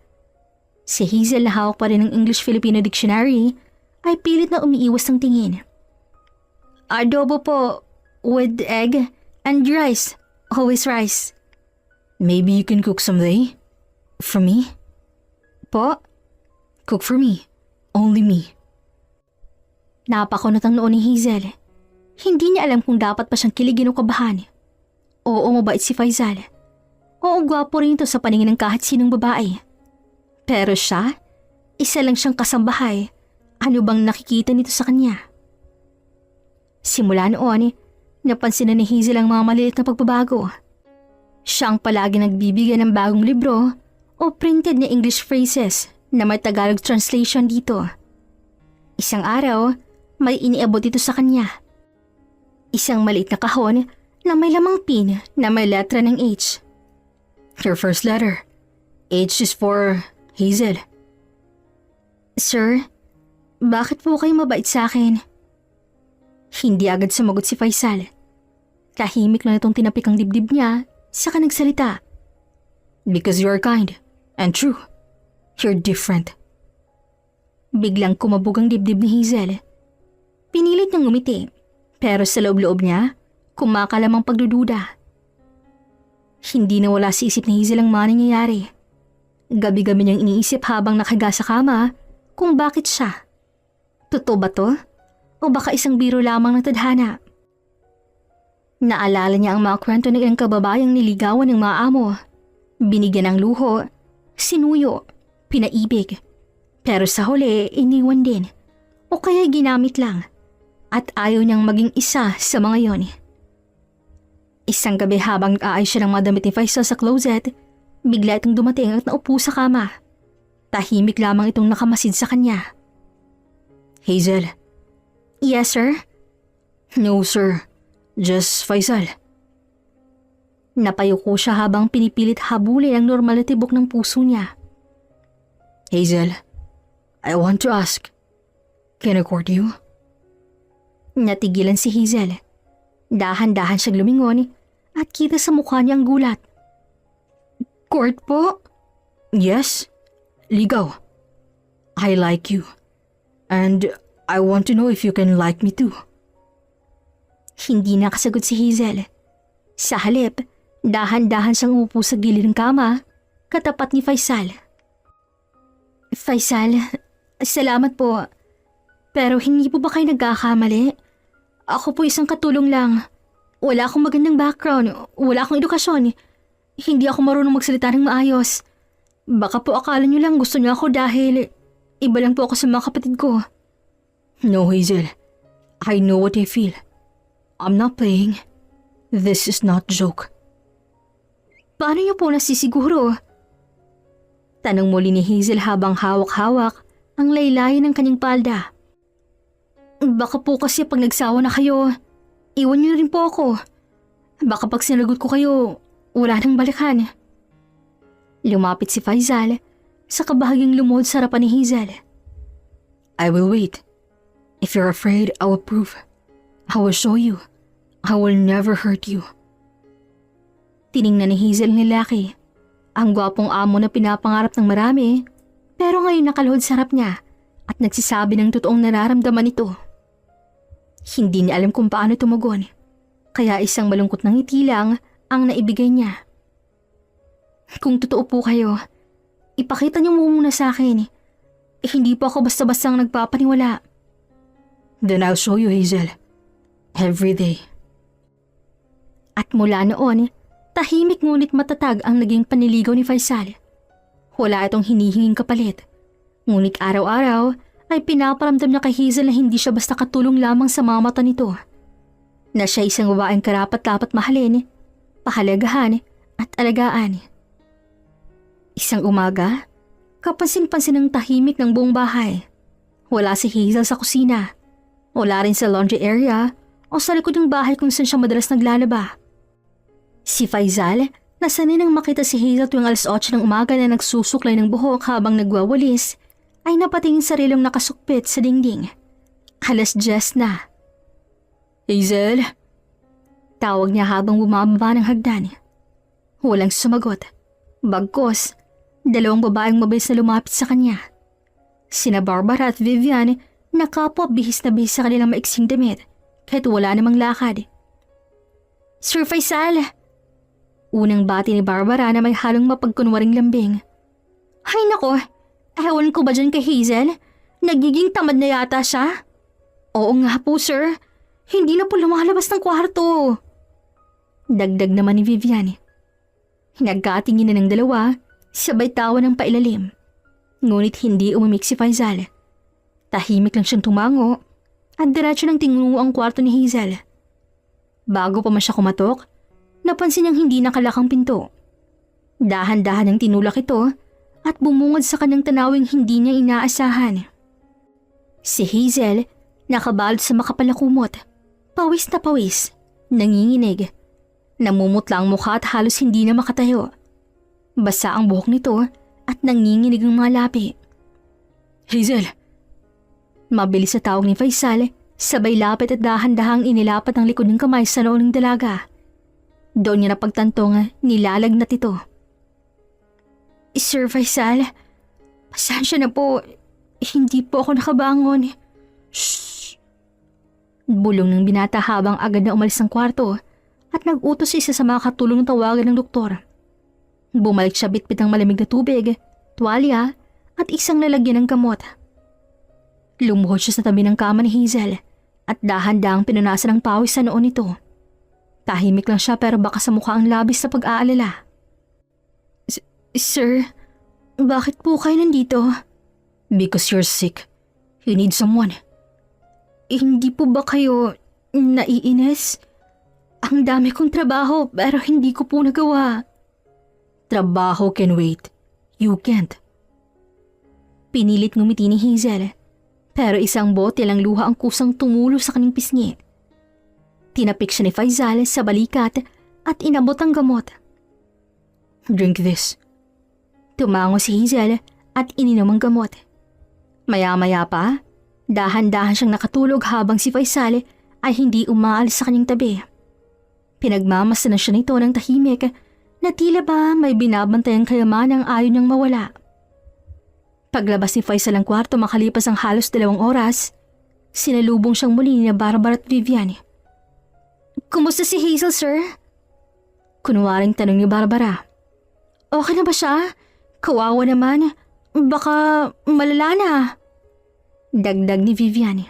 Si Hazel na hawak pa rin ng English-Filipino dictionary ay pilit na umiiwas ng tingin. Adobo po, with egg and rice. Always rice. Maybe you can cook someday? For me? Po? Cook for me. Only me. Napakunot ang noo ni Hazel. Hindi niya alam kung dapat pa siyang kiligin o kabahan. Oo, mabait si Faisal. Oo, gwapo rin ito sa paningin ng kahit sinong babae. Pero siya, isa lang siyang kasambahay. Ano bang nakikita nito sa kanya? Simula noon, napansin na ni Hazel ang mga maliit na pagbabago. Siya ang palagi nagbibigay ng bagong libro o printed na English phrases na may Tagalog translation dito. Isang araw, may iniabot ito sa kanya. Isang maliit na kahon na may lamang pin na may letra ng H. Your first letter. H is for Hazel. Sir, bakit po kayo mabait sa akin? Hindi agad sumagot si Faisal. Tahimik lang itong tinapik ang dibdib niya, saka nagsalita. Because you are kind and true. You're different. Biglang kumabog ang dibdib ni Hazel. Pinilit niyang ngumiti, pero sa loob-loob niya, kumakalamang pagdududa. Hindi nawala sa isip ni Hazel ang mga nangyayari. Gabi-gabi niyang iniisip habang nakahiga sa kama kung bakit siya. Totoo ba to? O baka isang biro lamang ng tadhana? Naalala niya ang mga kwento ng ilang kababayang niligawan ng mga amo. Binigyan ng luho, sinuyo, pinaibig. Pero sa huli, iniwan din. O kaya ginamit lang. At ayaw niyang maging isa sa mga yon. Isang gabi habang nag-aayos siya ng mga damit ni Faisal sa closet, bigla itong dumating at naupo sa kama. Tahimik lamang itong nakamasid sa kanya. Hazel. Yes, sir? No, sir. Just Faisal. Napayuko siya habang pinipilit habulin ang normal na tibok ng puso niya. Hazel, I want to ask. Can I court you? Natigilan si Hazel. Dahan-dahan siyang lumingon at kita sa mukha niya ang gulat. Court po? Yes. Ligaw. I like you. And I want to know if you can like me too. Hindi nakasagot si Hazel. Sa halip, dahan-dahan siyang upo sa gilid ng kama, katapat ni Faisal. Faisal, salamat po. Pero hindi po ba kayo nagkakamali? Ako po isang katulong lang. Wala akong magandang background, wala akong edukasyon. Hindi ako marunong magsalita ng maayos. Baka po akala niyo lang gusto niyo ako dahil iba lang po ako sa mga kapatid ko. No, Hazel. I know what I feel. I'm not playing. This is not joke. Paano niyo po nasisiguro? Tanong muli ni Hazel habang hawak-hawak ang laylayan ng kanyang palda. Baka po kasi pag nagsawa na kayo, iwan niyo rin po ako. Baka pag sinagot ko kayo, wala nang balikan. Lumapit si Faisal sa kabahagyang lumuhod sa harapan ni Hazel. I will wait. If you're afraid, I will prove. I will show you. I will never hurt you. Tiningnan ni Hazel ng lalaki. Ang gwapong amo na pinapangarap ng marami, pero ngayon nakaluhod sa harap niya at nagsisabi ng totoong nararamdaman nito. Hindi niya alam kung paano tumugon, kaya isang malungkot na ngiti lang ang naibigay niya. Kung totoo po kayo, ipakita niyo muna sa akin. Hindi po ako basta-bastang nagpapaniwala. Then I'll show you, Hazel. Every day. At mula noon, tahimik ngunit matatag ang naging paniligaw ni Faisal. Wala itong hinihinging kapalit. Ngunit araw-araw ay pinaparamdam niya kay Hazel na hindi siya basta katulong lamang sa mga mata nito. Na siya isang babaeng karapat-dapat mahalin, pahalagahan at alagaan. Isang umaga, kapansin-pansin ang tahimik ng buong bahay. Wala si Hazel sa kusina. Wala rin sa laundry area o sa likod ng bahay kung saan siya madalas naglalaba. Si Faisal, nasanay nang makita si Hazel tuwing 8:00 ng umaga na nagsusuklay ng buhok habang nagwawalis, ay napatingin sarilong nakasukpit sa dingding. 10:00 na. Hazel? Tawag niya habang bumababa ng hagdan. Walang sumagot. Bagkos, 2 babaeng mabilis na lumapit sa kanya. Sina Barbara at Vivian na kapwa bihis na bihis sa kanilang maiksing damit kahit wala namang lakad. Sir Faisal! Unang bati ni Barbara na may halong mapagkunwaring lambing. Ay nako, ewan ko ba dyan kay Hazel? Nagiging tamad na yata siya. Oo nga po sir, hindi na po lumalabas ng kwarto. Dagdag naman ni Vivian. Nagkatingin na ng dalawa, sabay tawa ng pailalim. Ngunit hindi umimik si Faisal. Tahimik lang siyang tumango at diretso nang tinguno ang kwarto ni Hazel. Bago pa man siya kumatok, napansin niyang hindi nakalakang pinto. Dahan-dahan ang tinulak ito at bumungad sa kanyang tanawing hindi niya inaasahan. Si Hazel, nakabalot sa makapal na kumot, pawis na pawis, nanginginig. Namumutla ang mukha at halos hindi na makatayo. Basa ang buhok nito at nanginginig ang mga labi. Hazel! Mabilis sa tawag ni Faisal, sabay lapit at dahan-dahang inilapat ang likod ng kamay sa noo ng dalaga. Doon niya napagtantong nilalagnat ito. Sir Faisal, pasensya na po. Hindi po ako nakabangon. Shh! Bulong ng binata habang agad na umalis ng kwarto at nag-utos isa sa mga katulong ng tawagan ng doktor. Bumalik siya bitbit ng malamig na tubig, tuwalya at isang lalagyan ng gamot. Lumuhod siya sa tabi ng kama ni Hazel at dahan-dahang pinunasan ng pawis sa noo nito. Tahimik lang siya pero baka sa mukha ang labis sa pag-aalala. Sir, bakit po kayo nandito? Because you're sick. You need someone. Hindi po ba kayo naiinis? Ang dami kong trabaho pero hindi ko po nagawa. Trabaho can wait. You can't. Pinilit ngumiti ni Hazel, pero isang bote lang luha ang kusang tumulo sa kanyang pisngi. Tinapik siya ni Faisal sa balikat at inabot ang gamot. Drink this. Tumango si Hazel at ininom ang gamot. Maya-maya pa, dahan-dahan siyang nakatulog habang si Faisal ay hindi umaalis sa kanyang tabi. Pinagmamasdan siya nito ng tahimik na tila ba may binabantayang kayamanang ayaw niyang mawala. Paglabas ni Faisal ng kwarto makalipas ang halos 2 oras, sinalubong siyang muli ni Barbara at Vivian. Kumusta si Hazel, sir? Kunwaring tanong ni Barbara. Okay na ba siya? Kawawa naman. Baka malala na. Dagdag ni Vivian.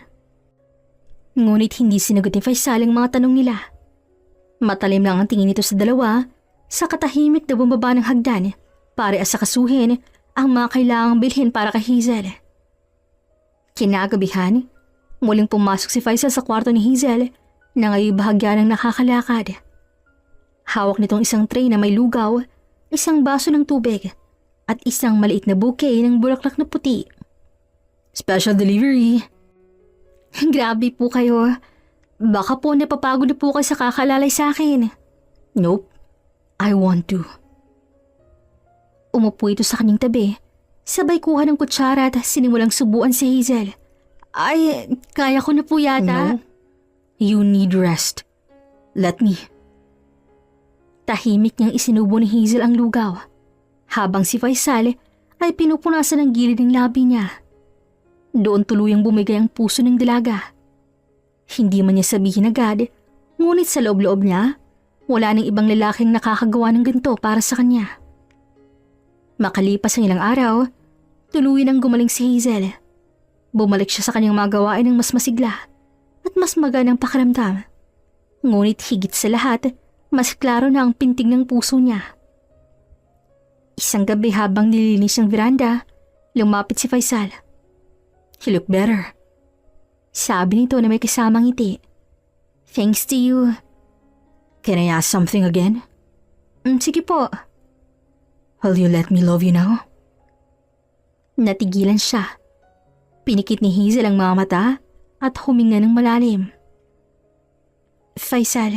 Ngunit hindi sinagot ni Faisal ang mga tanong nila. Matalim lang ang tingin nito sa dalawa, sa katahimik na bumaba ng hagdan para asakasuhin ang mga kailangang bilhin para kay Hazel. Kinagabihan, muling pumasok si Faisal sa kwarto ni Hazel na ngayon bahagya ng nakakalakad. Hawak nitong isang tray na may lugaw, isang baso ng tubig at isang maliit na bouquet ng bulaklak na puti. Special delivery. Grabe po kayo. Baka po napapagod na po kayo sa kakalalay sa akin. Nope. I want to. Umupo ito sa kanyang tabi, sabay kuha ng kutsara at sinimulang subuan si Hazel Ay, kaya ko na po yata. No. You need rest. Let me. Tahimik niyang isinubo ni Hazel ang lugaw, habang si Faisal ay pinupunasan ng gilid ng labi niya. Doon tuluyang bumigay ang puso ng dalaga. Hindi man niya sabihin agad, ngunit sa loob-loob niya, wala nang ibang lalaking nakakagawa ng ganito para sa kanya. Makalipas ang ilang araw, tuluyan ang gumaling si Hazel. Bumalik siya sa kanyang mga gawain ng mas masigla at mas maganang pakiramdam. Ngunit higit sa lahat, mas klaro na ang pintig ng puso niya. Isang gabi habang nililinis ang veranda, lumapit si Faisal. You look better. Sabi nito na may kasamang ngiti. Thanks to you. Can I ask something again? Sige po. Will you let me love you now? Natigilan siya. Pinikit ni Hazel ang mga mata at huminga ng malalim. Faisal,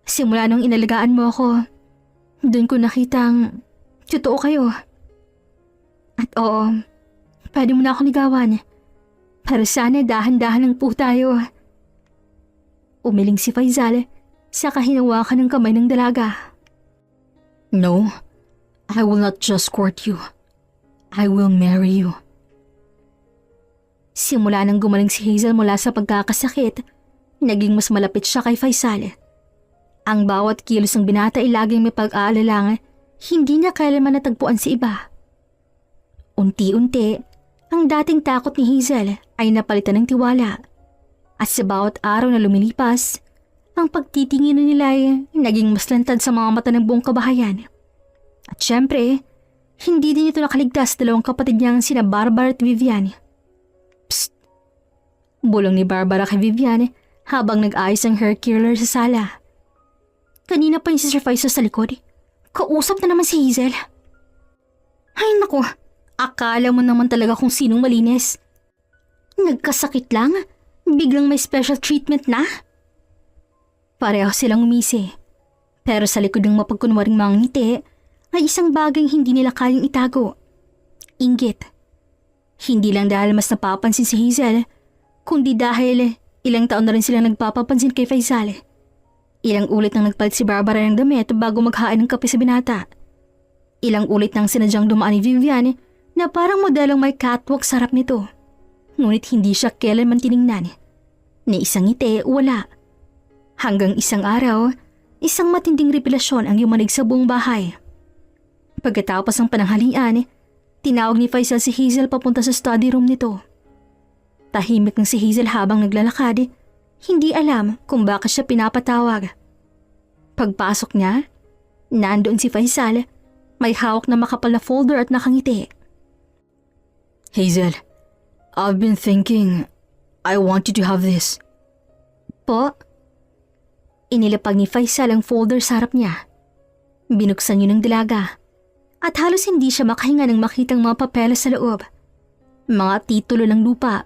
simula nung inalagaan mo ako, doon ko nakitang totoo kayo. At oo, pwede mo na ako ligawan. Pero sana dahan-dahan lang po tayo. Umiling si Faisal sa kahinawakan ng kamay ng dalaga. No, I will not just court you. I will marry you. Simula nang gumaling si Hazel mula sa pagkakasakit, naging mas malapit siya kay Faisal. Ang bawat kilos ng binata ay laging may pag-aalalang hindi niya kailanman natagpuan si iba. Unti-unti, ang dating takot ni Hazel ay napalitan ng tiwala. At sa bawat araw na lumilipas, ang pagtitingin nila ay naging mas lantad sa mga mata ng buong kabahayan. At syempre, hindi din ito nakaligtas sa dalawang kapatid niyang sina Barbara at Vivian. Psst! Bulong ni Barbara kay Vivian habang nag-ayos ang hair curler sa sala. Kanina pa yung si Sir Faisal sa likod. Kausap na naman si Hazel. Ay naku, akala mo naman talaga kung sinong malinis. Nagkasakit lang, biglang may special treatment na. Pareho silang umisi. Pero sa likod ng mapagkunwaring mga ngiti, ay isang bagay hindi nila kayang itago. Inggit. Hindi lang dahil mas napapansin si Hazel, kundi dahil ilang taon na rin silang nagpapapansin kay Faisal. Ilang ulit nang nagpalit si Barbara ng damit bago maghain ng kape sa binata. Ilang ulit nang sinadyang dumaan ni Vivian na parang modelong may catwalk sa harap nito. Ngunit hindi siya kailanman tiningnan. Ni isang ngiti, wala. Hanggang isang araw, isang matinding revelasyon ang yumanig sa buong bahay. Pagkatapos ng pananghalian, tinawag ni Faisal si Hazel papunta sa study room nito. Tahimik ng si Hazel habang naglalakad, hindi alam kung bakit siya pinapatawag. Pagpasok niya, nandoon si Faisal, may hawak na makapal na folder at nakangiti. Hazel, I've been thinking, I want you to have this. Po? Inilapag ni Faisal ang folder sa harap niya. Binuksan yun ng dalaga. At halos hindi siya makahinga nang makitang mga papeles sa loob. Mga titulo ng lupa,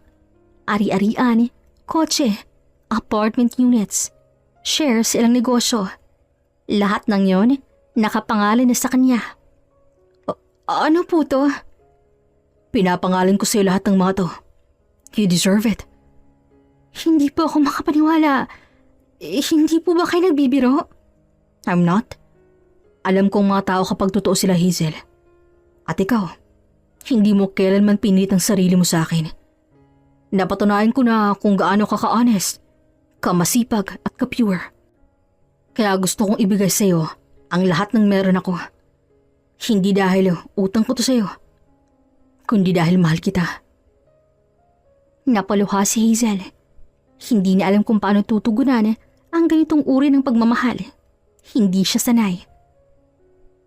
ari-arian, kotse, apartment units, shares sa ilang negosyo. Lahat ng yon nakapangalan na sa kanya. Ano po to? Pinapangalan ko sa'yo lahat ng mga to. You deserve it. Hindi po ako makapaniwala. Hindi po ba kayo nagbibiro? I'm not. Alam kong mga tao kapag totoo sila, Hazel. At ikaw, hindi mo kailanman pinilit ang sarili mo sa akin. Napatunayan ko na kung gaano ka ka-honest, ka-masipag at ka-pure. Kaya gusto kong ibigay sa'yo ang lahat ng meron ako. Hindi dahil utang ko to sa'yo, kundi dahil mahal kita. Napaluha si Hazel. Hindi niya alam kung paano tutugunan ang ganitong uri ng pagmamahal. Hindi siya sanay.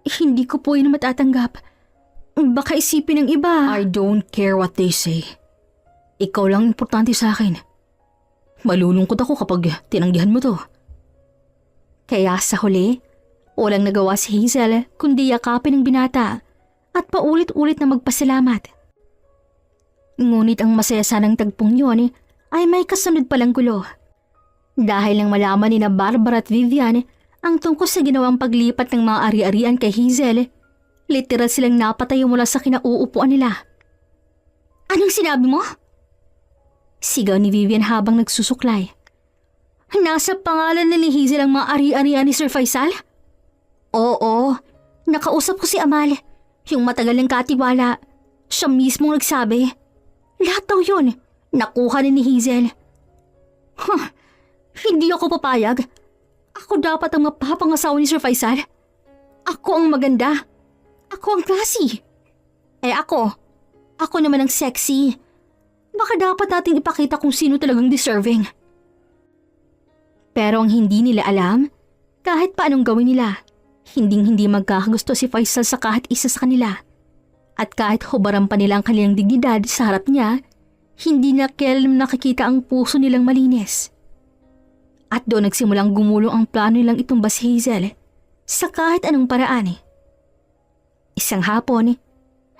Hindi ko po yun matatanggap. Baka isipin ng iba. I don't care what they say. Ikaw lang importante sa akin. Malulungkot ako kapag tinanggihan mo to. Kaya sa huli, walang nagawa si Hazel kundi yakapin ng binata at paulit-ulit na magpasalamat. Ngunit ang masaya sanang tagpong yun ay may kasunod palang gulo. Dahil nang malaman ni na Barbara at Vivian ang tungkol sa ginawang paglipat ng mga ari-arian kay Hazel, literal silang napatayo mula sa kinauupuan nila. Anong sinabi mo? Sigaw ni Vivian habang nagsusuklay. Nasa pangalan na ni Hazel ang mga ari-arian ni Sir Faisal? Oo, nakausap ko si Amal, yung matagal ng katiwala. Siya mismo nagsabi. Lahat daw yun, nakuha ni Hazel. Hindi ako papayag. Ako dapat ang mapapangasawa ni Sir Faisal. Ako ang maganda. Ako ang classy. Ako naman ang sexy. Baka dapat nating ipakita kung sino talagang deserving. Pero ang hindi nila alam, kahit paanong gawin nila, hindi magkakagusto si Faisal sa kahit isa sa kanila. At kahit hubaran pa nila ang kanilang dignidad sa harap niya, hindi na kailan nakikita ang puso nilang malinis. At doon nagsimulang gumulong ang plano nilang itumbas si Hazel sa kahit anong paraan. Isang hapon,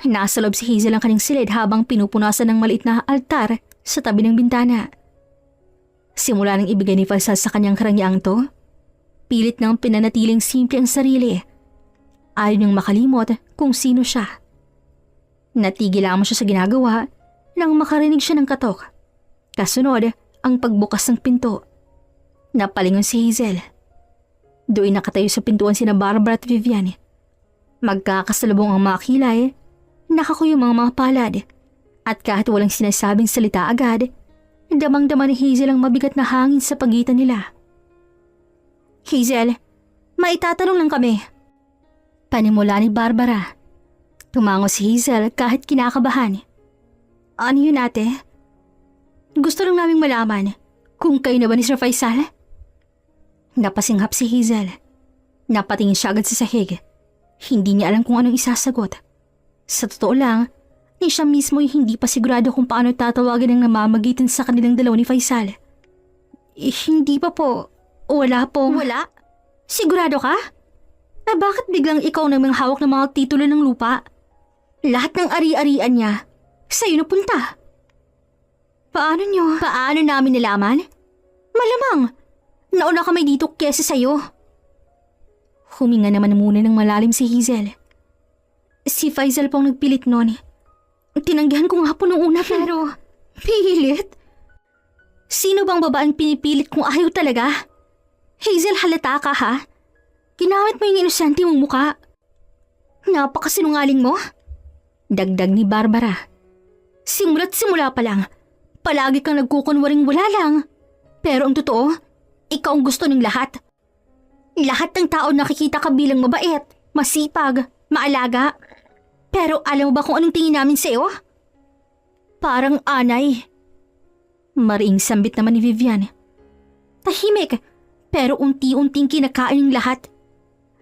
nasa loob si Hazel ang kanyang silid habang pinupunasan ng maliit na altar sa tabi ng bintana. Simula nang ibigay ni Faisal sa kanyang karangyang to, pilit nang pinanatiling simple ang sarili. Ayaw niyang makalimot kung sino siya. Natigil lamang siya sa ginagawa nang makarinig siya ng katok. Kasunod ang pagbukas ng pinto. Napalingon si Hazel. Doon nakatayo sa pintuan sina Barbara at Vivian. Magkakasalubong ang mga kilay, nakakuyong mga palad, at kahit walang sinasabing salita agad, damang-dama ni Hazel ang mabigat na hangin sa pagitan nila. Hazel, maitatanong lang kami. Panimula ni Barbara. Tumango si Hazel kahit kinakabahan. Ano yun ate? Gusto lang naming malaman kung kayo na ba ni Sir Faisal? Napasinghap si Hazel. Napatingin siya agad sa sahig. Hindi niya alam kung anong isasagot. Sa totoo lang, ni siya mismo ay hindi pa sigurado kung paano tatawagin ang namamagitan sa kanilang dalawa ni Faisal. Hindi pa po. Wala po. Wala? Sigurado ka? Bakit biglang ikaw namang hawak ng mga titulo ng lupa? Lahat ng ari-arian niya, sa'yo napunta. Paano namin nalaman? Malamang, nauna kami dito kesa sa'yo. Huminga naman muna ng malalim si Hazel. Si Faisal pong nagpilit noon. Tinanggihan ko nga po nung una pero... Pilit? Sino bang babaeng pinipilit kung ayaw talaga? Hazel, halata ka ha? Ginamit mo yung inosente mong muka. Napakasinungaling mo. Dagdag ni Barbara. Simula't simula pa lang. Palagi kang nagkukunwaring wala lang. Pero ang totoo, ikaw ang gusto ng lahat. Lahat ng tao nakikita ka bilang mabait, masipag, maalaga. Pero alam mo ba kung anong tingin namin sa'yo? Parang anay. Mariing sambit naman ni Vivian. Tahimik, pero unti-unting kinakain ng lahat.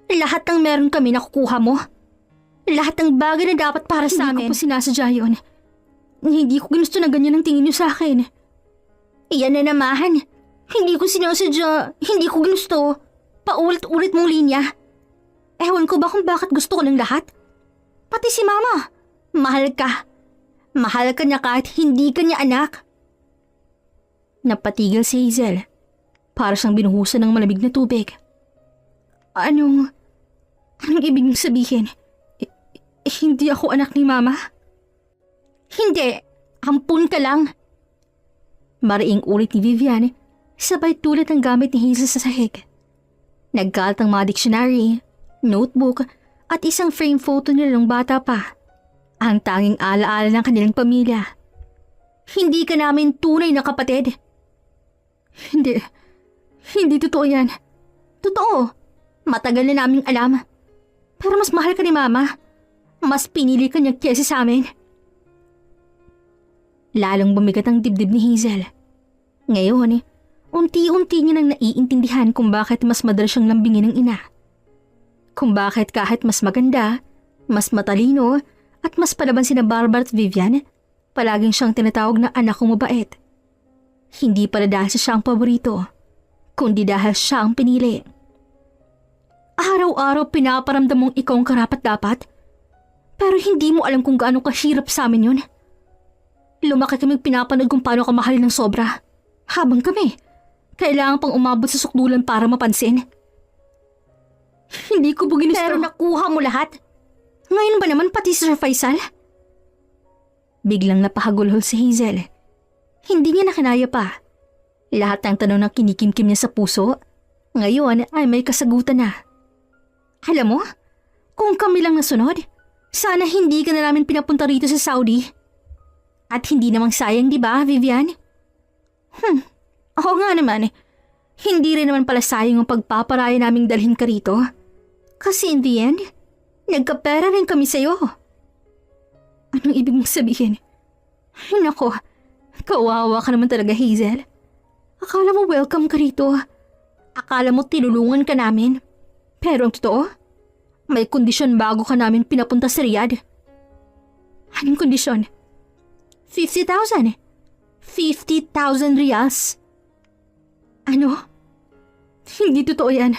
Lahat ng meron kami nakukuha mo. Lahat ng bagay na dapat para sa amin. Hindi ko po sinasadya yun. Hindi ko ginusto na ganyan ang tingin niyo sa akin. Iyan na namahan. Hindi ko sinasadya. Hindi ko ginusto. Paulit-ulit mong linya. Ewan ko ba kung bakit gusto ko ng lahat? Pati si Mama. Mahal ka. Mahal ka niya kahit hindi ka niya anak. Napatigil si Hazel. Para siyang binuhusan ng malamig na tubig. Anong ibig mong sabihin? Hindi ako anak ni Mama? Hindi. Ampun ka lang. Mariing ulit ni Vivian, sabay tulad ng gamit ni Hazel sa sahig. Nagkalat ang mga dictionary, notebook, at isang frame photo nila ng bata pa. Ang tanging alaala ng kanilang pamilya. Hindi ka namin tunay na kapatid. Hindi totoo yan. Totoo. Matagal na naming alam. Pero mas mahal ka ni Mama. Mas pinili ka niya kesa sa amin. Lalong bumigat ang dibdib ni Hazel. Ngayon, unti-unti niya nang naiintindihan kung bakit mas madalas siyang lambingin ng ina. Kung bakit kahit mas maganda, mas matalino, at mas palaban sina Barbara at Vivian, palaging siyang tinatawag na anak kong mabait. Hindi pala dahil siya ang paborito, kundi dahil siya ang pinili. Araw-araw pinaparamdam mong ikaw ang karapat-dapat, pero hindi mo alam kung gaano kahirap sa amin yun. Lumaki kami pinapanood kung paano ka mahalin ng sobra. Habang kami, kailangan pang umabot sa sukdulan para mapansin. Hindi ko po ginusto. Pero nakuha mo lahat. Ngayon ba naman pati si Sir Faisal? Biglang napahagulhol si Hazel. Hindi niya nakinaya pa. Lahat ng tanong na kinikimkim niya sa puso, ngayon ay may kasagutan na. Alam mo, kung kami lang nasunod, sana hindi ka na namin pinapunta rito sa Saudi. At hindi namang sayang, di ba, Vivian? Oo nga naman. Hindi rin naman pala sayang ang pagpaparaya naming dalhin ka rito. Kasi in the end, nagkapera rin kami sa'yo. Anong ibig mong sabihin? Ay, nako, kawawa ka naman talaga, Hazel. Akala mo welcome ka rito. Akala mo tinulungan ka namin. Pero ang totoo, may kondisyon bago ka namin pinapunta sa Riyadh. Anong kondisyon? 50,000. 50,000 riyals. Ano? Hindi totoo yan.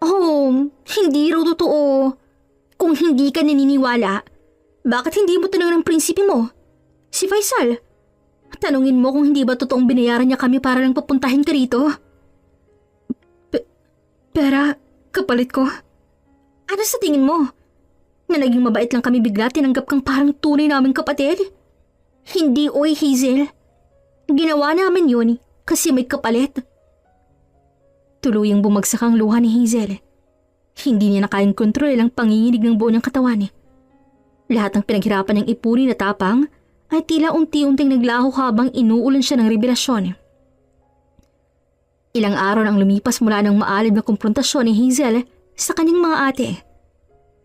Oh, hindi raw totoo. Kung hindi ka naniniwala, bakit hindi mo tanong ng prinsipe mo? Si Faisal. Tanungin mo kung hindi ba totoong binayaran niya kami para lang papuntahin ka rito. Pera, kapalit ko. Ano sa tingin mo? Na naging mabait lang kami bigla tinanggap kang parang tunay naming kapatid? Hindi, oy Hazel. Ginawa namin yun kasi may kapalit. Tuluyang bumagsak ang luha ni Hazel. Hindi niya na kayang kontrol ang panginginig ng buo niyang katawan. Lahat ng pinaghirapan niyang ipunin na tapang ay tila unti-unting naglaho habang inuulan siya ng revelasyon. Ilang araw nang lumipas mula ng maalib na komprontasyon ni Hazel sa kanyang mga ate.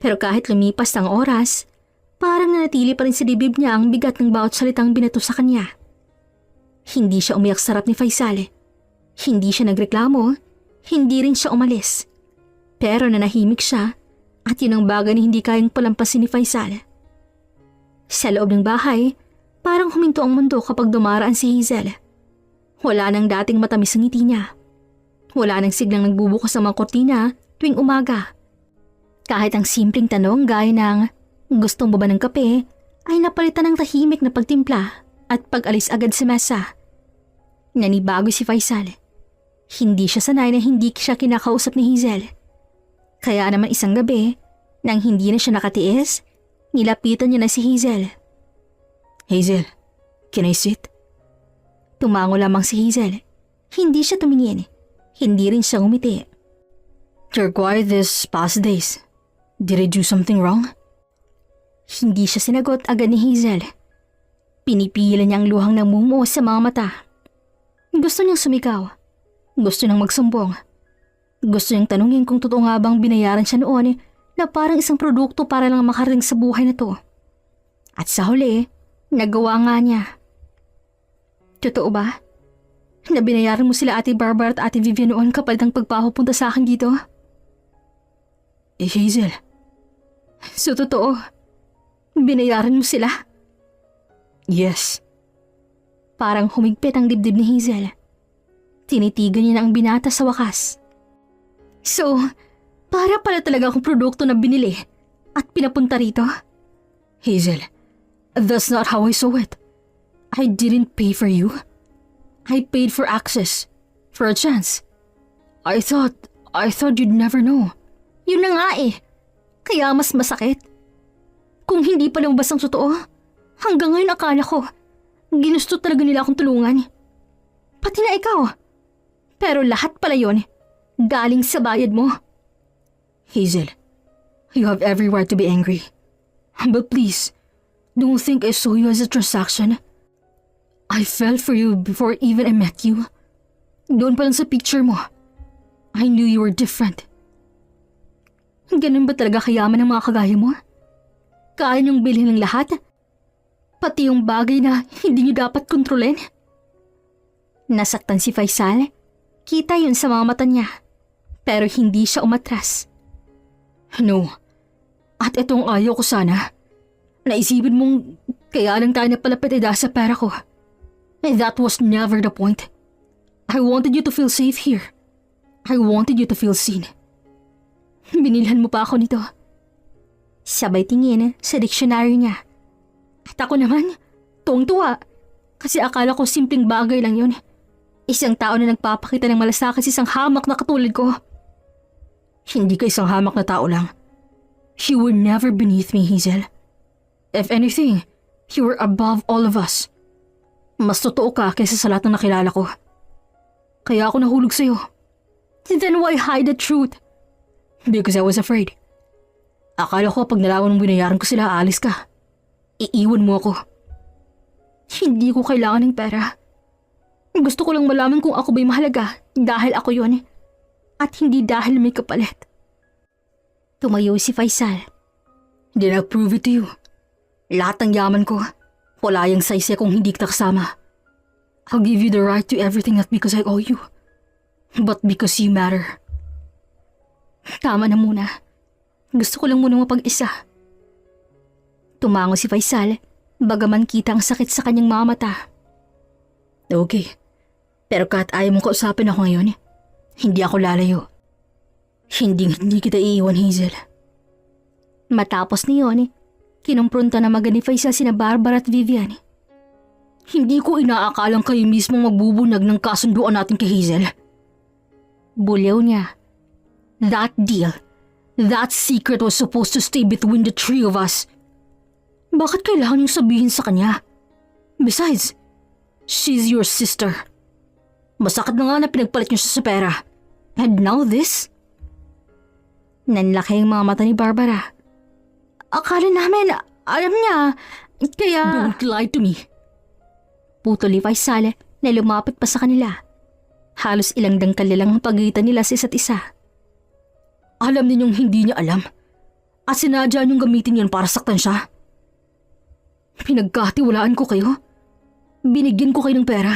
Pero kahit lumipas ang oras, parang nanatili pa rin sa dibdib niya ang bigat ng bawat salitang binato sa kanya. Hindi siya umiyak sa harap ni Faisal. Hindi siya nagreklamo, hindi rin siya umalis. Pero nanahimik siya at yun ang bagay na hindi kayang palampasin ni Faisal. Sa loob ng bahay, parang huminto ang mundo kapag dumaraan si Hazel. Wala nang dating matamis ang ngiti niya. Wala nang siglang nagbubukas ng mga kortina tuwing umaga. Kahit ang simpleng tanong gaya ng gustong mo ba ng kape ay napalitan ng tahimik na pagtimpla at pag-alis agad sa mesa. Nanibago si Faisal. Hindi siya sanay na hindi siya kinakausap ni Hazel. Kaya naman isang gabi, nang hindi na siya nakatiis, nilapitan niya na si Hazel. Hazel, can I sit? Tumango lamang si Hazel. Hindi siya tumingin. Hindi rin siya ngumiti. You're quiet these past days. Did I do something wrong? Hindi siya sinagot agad ni Hazel. Pinipigilan niya ang luhang namumuo sa mga mata. Gusto niyang sumigaw. Gusto niyang magsumbong. Gusto niyang tanungin kung totoo nga bang binayaran siya noon na parang isang produkto para lang makarating sa buhay na to. At sa huli, nagawa nga niya. Totoo ba? Na binayaran mo sila Ate Barbara at Ate Vivian noon kapalit ng pagpapapunta sa akin dito? Hazel. So totoo, binayaran mo sila? Yes. Parang humigpit ang dibdib ni Hazel. Tinitigan niya na ang binata sa wakas. So, para pala talaga akong produkto na binili at pinapunta rito? Hazel, that's not how I saw it. I didn't pay for you. I paid for access, for a chance. I thought you'd never know. Yun na nga eh. Kaya mas masakit. Kung hindi pa lumabas ang totoo, hanggang ngayon akala ko, ginusto talaga nila akong tulungan. Pati na ikaw. Pero lahat pala yun, galing sa bayad mo. Hazel, you have every right to be angry. But please, don't think I saw you as a transaction. I fell for you before even I met you. Doon pa lang sa picture mo, I knew you were different. Ganun ba talaga kayaman ng mga kagaya mo? Kaya niyong bilhin ng lahat? Pati yung bagay na hindi niyo dapat kontrolin? Nasaktan si Faisal. Kita yun sa mga mata niya. Pero hindi siya umatras. No. At itong ayaw ko sana. Naisipin mong kaya lang tayo napalapit ay dahil sa pera ko. That was never the point. I wanted you to feel safe here. I wanted you to feel seen. Binilhan mo pa ako nito. Sabay tingin sa diksyonaryo niya. At ako naman, tuwang-tuwa. Kasi akala ko simpleng bagay lang yun. Isang tao na nagpapakita ng malasakit sa isang hamak na katulad ko. Hindi ka isang hamak na tao lang. You were never beneath me, Hazel. If anything, you were above all of us. Mas totoo ka kaysa sa lahat ng nakilala ko. Kaya ako nahulog sa'yo. Then why hide the truth? Because I was afraid. Akala ko pag nalaman mong binayaran ko sila, aalis ka. Iiwan mo ako. Hindi ko kailangan ng pera. Gusto ko lang malaman kung ako ba'y mahalaga dahil ako yon at hindi dahil may kapalit. Tumayo si Faisal. Then I'll prove it to you. Lahat ng yaman ko, wala yung saysay kung hindi kita kasama. I'll give you the right to everything not because I owe you, but because you matter. Tama na muna. Gusto ko lang muna mapag-isa. Tumango si Faisal, bagaman kita ang sakit sa kanyang mga mata. Okay, pero kahit ayaw mong kausapin ako ngayon, hindi ako lalayo. Hindi kita iiwan, Hazel. Matapos niyon, kinumpronta na ni Faisal sina Barbara at Vivian. Hindi ko inaakalang kayo mismo magbubunag ng kasunduan natin kay Hazel. Buliw niya. That deal, that secret was supposed to stay between the three of us. Bakit kailangan yung sabihin sa kanya? Besides, she's your sister. Masakit na nga na pinagpalit niyo siya sa pera. And now this? Nanlaki ang mga mata ni Barbara. Akala namin, alam niya, kaya... Don't lie to me. Putol ni Faisal na lumapit pa sa kanila. Halos ilang dangkal lang ang pagitan nila sa isa't isa. Alam ninyong hindi niya alam. At sinadya niyong gamitin yan para saktan siya. Pinagkatiwalaan ko kayo. Binigyan ko kayo ng pera.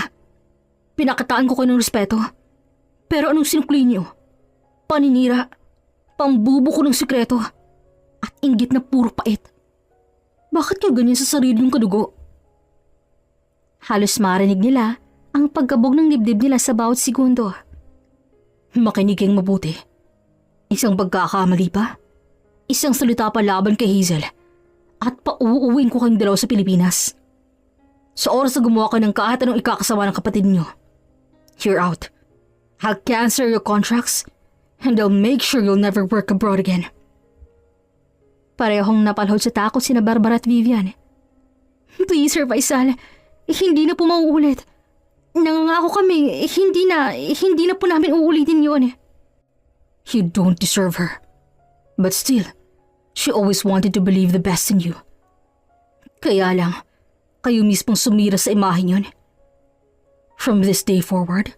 Pinakataan ko kayo ng respeto. Pero anong sinukli niyo? Paninira. Pambubo ko ng sikreto. At inggit na puro pait. Bakit kayo ganyan sa sarili ng kadugo? Halos marinig nila ang pagkabog ng dibdib nila sa bawat segundo. Makinig kayong mabuti. Isang pagkakamali pa. Isang salita pa laban kay Hazel. At pauuwiin ko kayong dalaw sa Pilipinas. Sa oras na gumawa kayo ng kahit anong ikakasama ng kapatid niyo. You're out. I'll cancel your contracts and I'll make sure you'll never work abroad again. Parehong napalhod sa takot sina Barbara at Vivian. Please, Sir Faisal, hindi na po mauulit. Nangangako kami, hindi na po namin uulitin yun. You don't deserve her. But still, she always wanted to believe the best in you. Kaya lang, kayo mismong sumira sa imahen yun. From this day forward,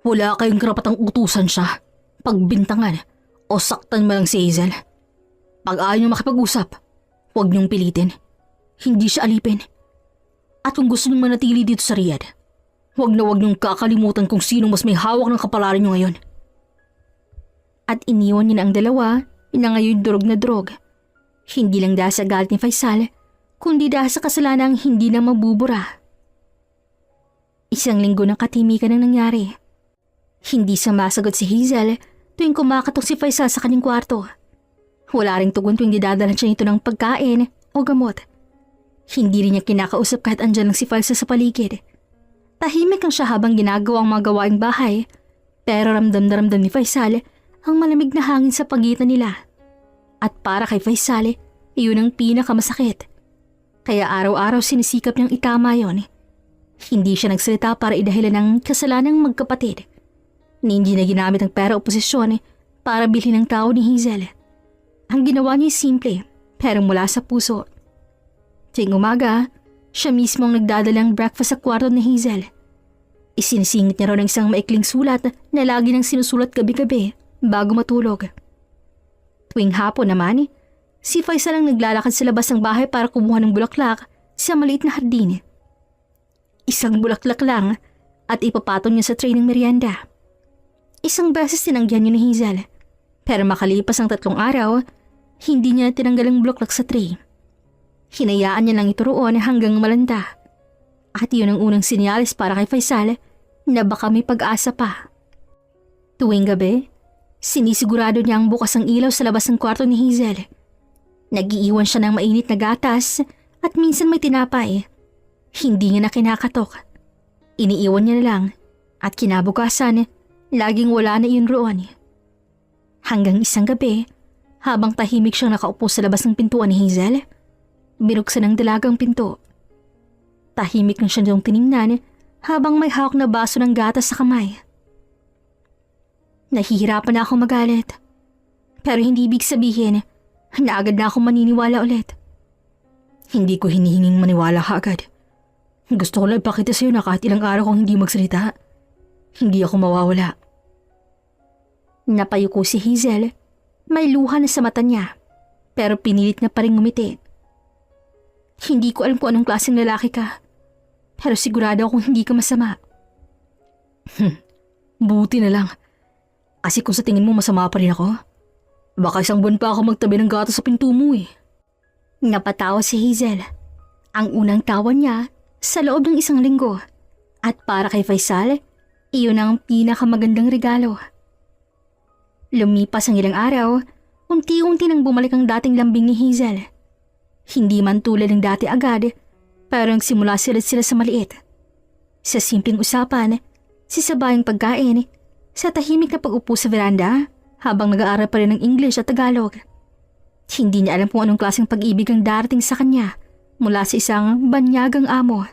wala kayong karapatang utusan siya, pagbintangan o saktan man lang si Hazel. Pag ayaw niyo makipag-usap, huwag niyong pilitin. Hindi siya alipin. At kung gusto niyong manatili dito sa Riyadh, huwag niyong kakalimutan kung sino mas may hawak ng kapalaran niyo ngayon. At iniwan niya na ang dalawa na ngayon durog na durog. Hindi lang dahil sa galit ni Faisal, kundi dahil sa kasalanang hindi na mabubura. Isang linggo ng katimikan ang nangyari. Hindi sumasagot si Hazel tuwing kumakatok si Faisal sa kanyang kwarto. Wala ring tugon tuwing didadalan siya nito ng pagkain o gamot. Hindi rin niya kinakausap kahit andyan lang si Faisal sa paligid. Tahimik lang siya habang ginagawa ang mga gawaing bahay, pero ramdam na ramdam ni Faisal ang malamig na hangin sa pagitan nila. At para kay Faisal, iyon ang pinakamasakit. Kaya araw-araw sinisikap niyang itama yon. Hindi siya nagsalita para idahilan ng kasalanang magkapatid. Hindi na ginamit ang pera o posisyon para bilhin ng tao ni Hazel. Ang ginawa niya ay simple, pero mula sa puso. Tuwing umaga, siya mismo ang nagdadalang breakfast sa kwarto ni Hazel. Isinisingit niya raw ng isang maikling sulat na lagi nang sinusulat gabi-gabi bago matulog. Tuwing hapon naman, si Faisal ang naglalakad sa labas ng bahay para kumuha ng bulaklak sa maliit na hardin. Isang bulaklak lang at ipapatong niya sa tray ng merienda. Isang beses tinanggihan niya ni Hazel, pero makalipas ang 3 araw, hindi niya tinanggal ang bulaklak sa tray. Hinayaan niya lang ito roon hanggang malanta. At iyon ang unang sinyalis para kay Faisal na baka may pag-asa pa. Tuwing gabi, sinisigurado niya ang bukas ang ilaw sa labas ng kwarto ni Hazel. Nag-iiwan siya ng mainit na gatas at minsan may tinapay. Hindi niya na kinakatok. Iniiwan niya na lang at kinabukasan, laging wala na iyon roon. Hanggang isang gabi, habang tahimik siyang nakaupo sa labas ng pintuan ni Hazel, binuksan ang dalagang pinto. Tahimik lang siya niyong tiningnan habang may hawak na baso ng gatas sa kamay. Nahihirapan na ako magalit. Pero hindi ibig sabihin na agad na ako maniniwala ulit. Hindi ko hinihinging maniwala ka agad. Gusto ko lang ipakita sa'yo na kahit ilang araw kong hindi magsalita, hindi ako mawawala. Napayuko si Hazel. May luha na sa mata niya, pero pinilit na pa rin ngumiti. Hindi ko alam kung anong klaseng lalaki ka, pero sigurado akong hindi ka masama. Buti na lang. Kasi kung sa tingin mo masama pa rin ako, baka isang buwan pa ako magtabi ng gatas sa pinto mo eh. Napatawa si Hazel. Ang unang tawa niya sa loob ng isang linggo. At para kay Faisal, iyon ang pinakamagandang regalo. Lumipas ang ilang araw, unti-unti nang bumalik ang dating lambing ni Hazel. Hindi man tulad ng dati agad, pero nagsimula sila sa maliit. Sa simpleng usapan, sa sabayang pagkain, sa tahimik na pag-upo sa veranda habang nag-aaral pa rin ng English at Tagalog. Hindi niya alam kung anong klaseng pag-ibig ang darating sa kanya mula sa isang banyagang amo.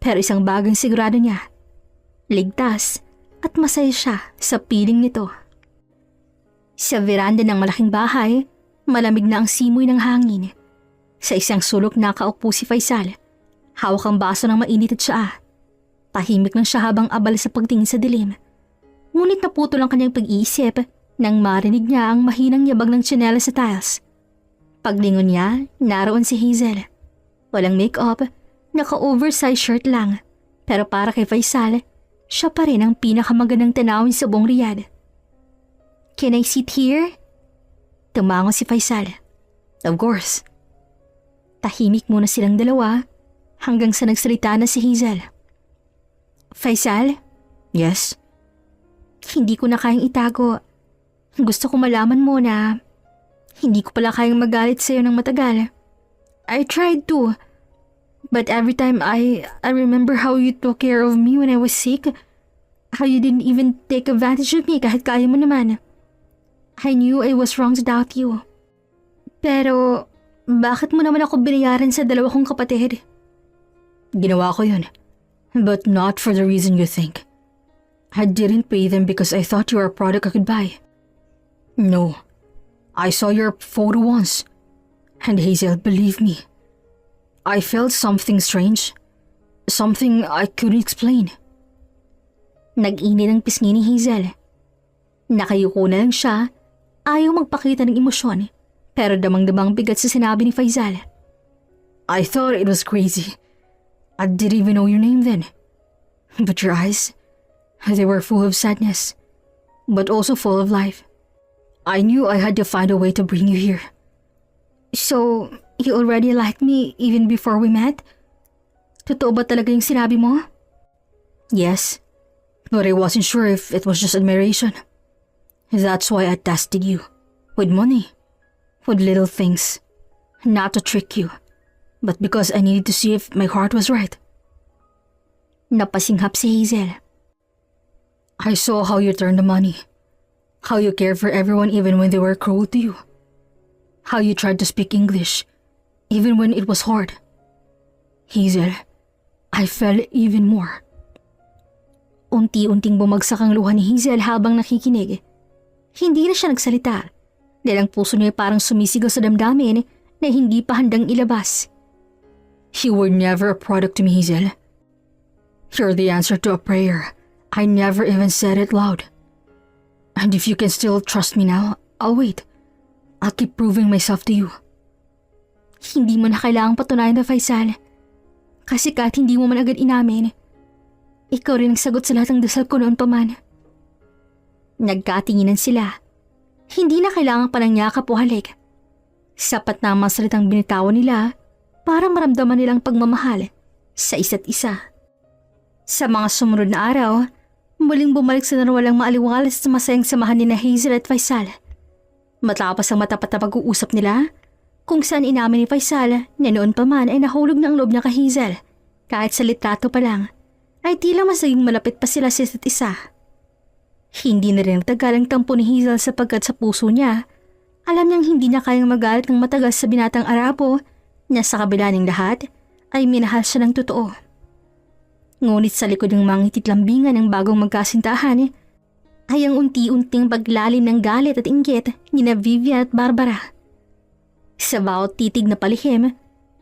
Pero isang bagang sigurado niya, ligtas at masaya siya sa piling nito. Sa veranda ng malaking bahay, malamig na ang simoy ng hangin. Sa isang sulok nakaupo si Faisal. Hawak ang baso ng mainit at tsaa. Tahimik lang siya habang abala sa pagtingin sa dilim. Ngunit naputol ang kanyang pag-iisip nang marinig niya ang mahinang yabag ng tsinelas sa tiles. Paglingon niya, naroon si Hazel. Walang make-up, naka-oversized shirt lang. Pero para kay Faisal, siya pa rin ang pinakamagandang tanawin sa buong Riyadh. Can I sit here? Tumango si Faisal. Of course. Tahimik muna silang dalawa hanggang sa nagsalita na si Hazel. Faisal? Yes? Hindi ko na kayang itago. Gusto ko malaman mo na hindi ko pala kayang magalit sa'yo ng matagal. I tried to. But every time I remember how you took care of me when I was sick, how you didn't even take advantage of me kahit kaya mo naman. I knew I was wrong to doubt you. Pero bakit mo naman ako binayaran sa dalawa kong kapatid? Ginawa ko yun. But not for the reason you think. I didn't pay them because I thought you were a product I could buy. No. I saw your photo once. And Hazel, believe me, I felt something strange. Something I couldn't explain. Nag-init ang pisngi ni Hazel. Nakayuko na lang siya, ayaw magpakita ng emosyon, pero damang-damang bigat sa sinabi ni Faisal. I thought it was crazy. I didn't even know your name then. But your eyes, they were full of sadness, but also full of life. I knew I had to find a way to bring you here. So, you already liked me even before we met? Totoo ba talaga yung sinabi mo? Yes, but I wasn't sure if it was just admiration. That's why I tested you. With money. With little things. Not to trick you, but because I needed to see if my heart was right. Napasinghap si Hazel. I saw how you turned the money. How you cared for everyone even when they were cruel to you. How you tried to speak English, even when it was hard. Hazel, I felt even more. Unti-unting bumagsak ang luha ni Hazel habang nakikinig. Hindi na siya nagsalita dahil ang puso niya parang sumisigaw sa damdamin na hindi pa handang ilabas. You were never a product to me, Hazel. You're the answer to a prayer. I never even said it loud. And if you can still trust me now, I'll wait. I'll keep proving myself to you. Hindi mo na kailangang patunayan na, Faisal. Kasi kahit hindi mo man agad inamin, ikaw rin ang sagot sa lahat ng dasal ko noon pa man. Nagkatinginan sila. Hindi na kailangan pa ng yakap o halik. Sapat na ang mga salitang binitawan nila para maramdaman nilang pagmamahal sa isa't isa. Sa mga sumunod na araw, muling bumalik sa walang maaliwalas sa masayang samahan ni na Hazel at Faisal. Matapos ang matapat na pag-uusap nila, kung saan inamin ni Faisal na noon pa man ay nahulog na ang loob niya kay Hazel. Kahit sa litrato pa lang, ay tila mas naging malapit pa sila sa isa't isa. Hindi na rin nagtagal ang tampo ni Hazel sapagkat sa puso niya, alam niyang hindi na kayang magalit ng matagal sa binatang Arabo na sa kabila ng lahat ay minahal siya ng totoo. Ngunit sa likod ng mga ititlambingan ng bagong magkasintahan ay ang unti-unting paglalim ng galit at inggit ni na Vivian at Barbara. Sa bawat titig na palihim,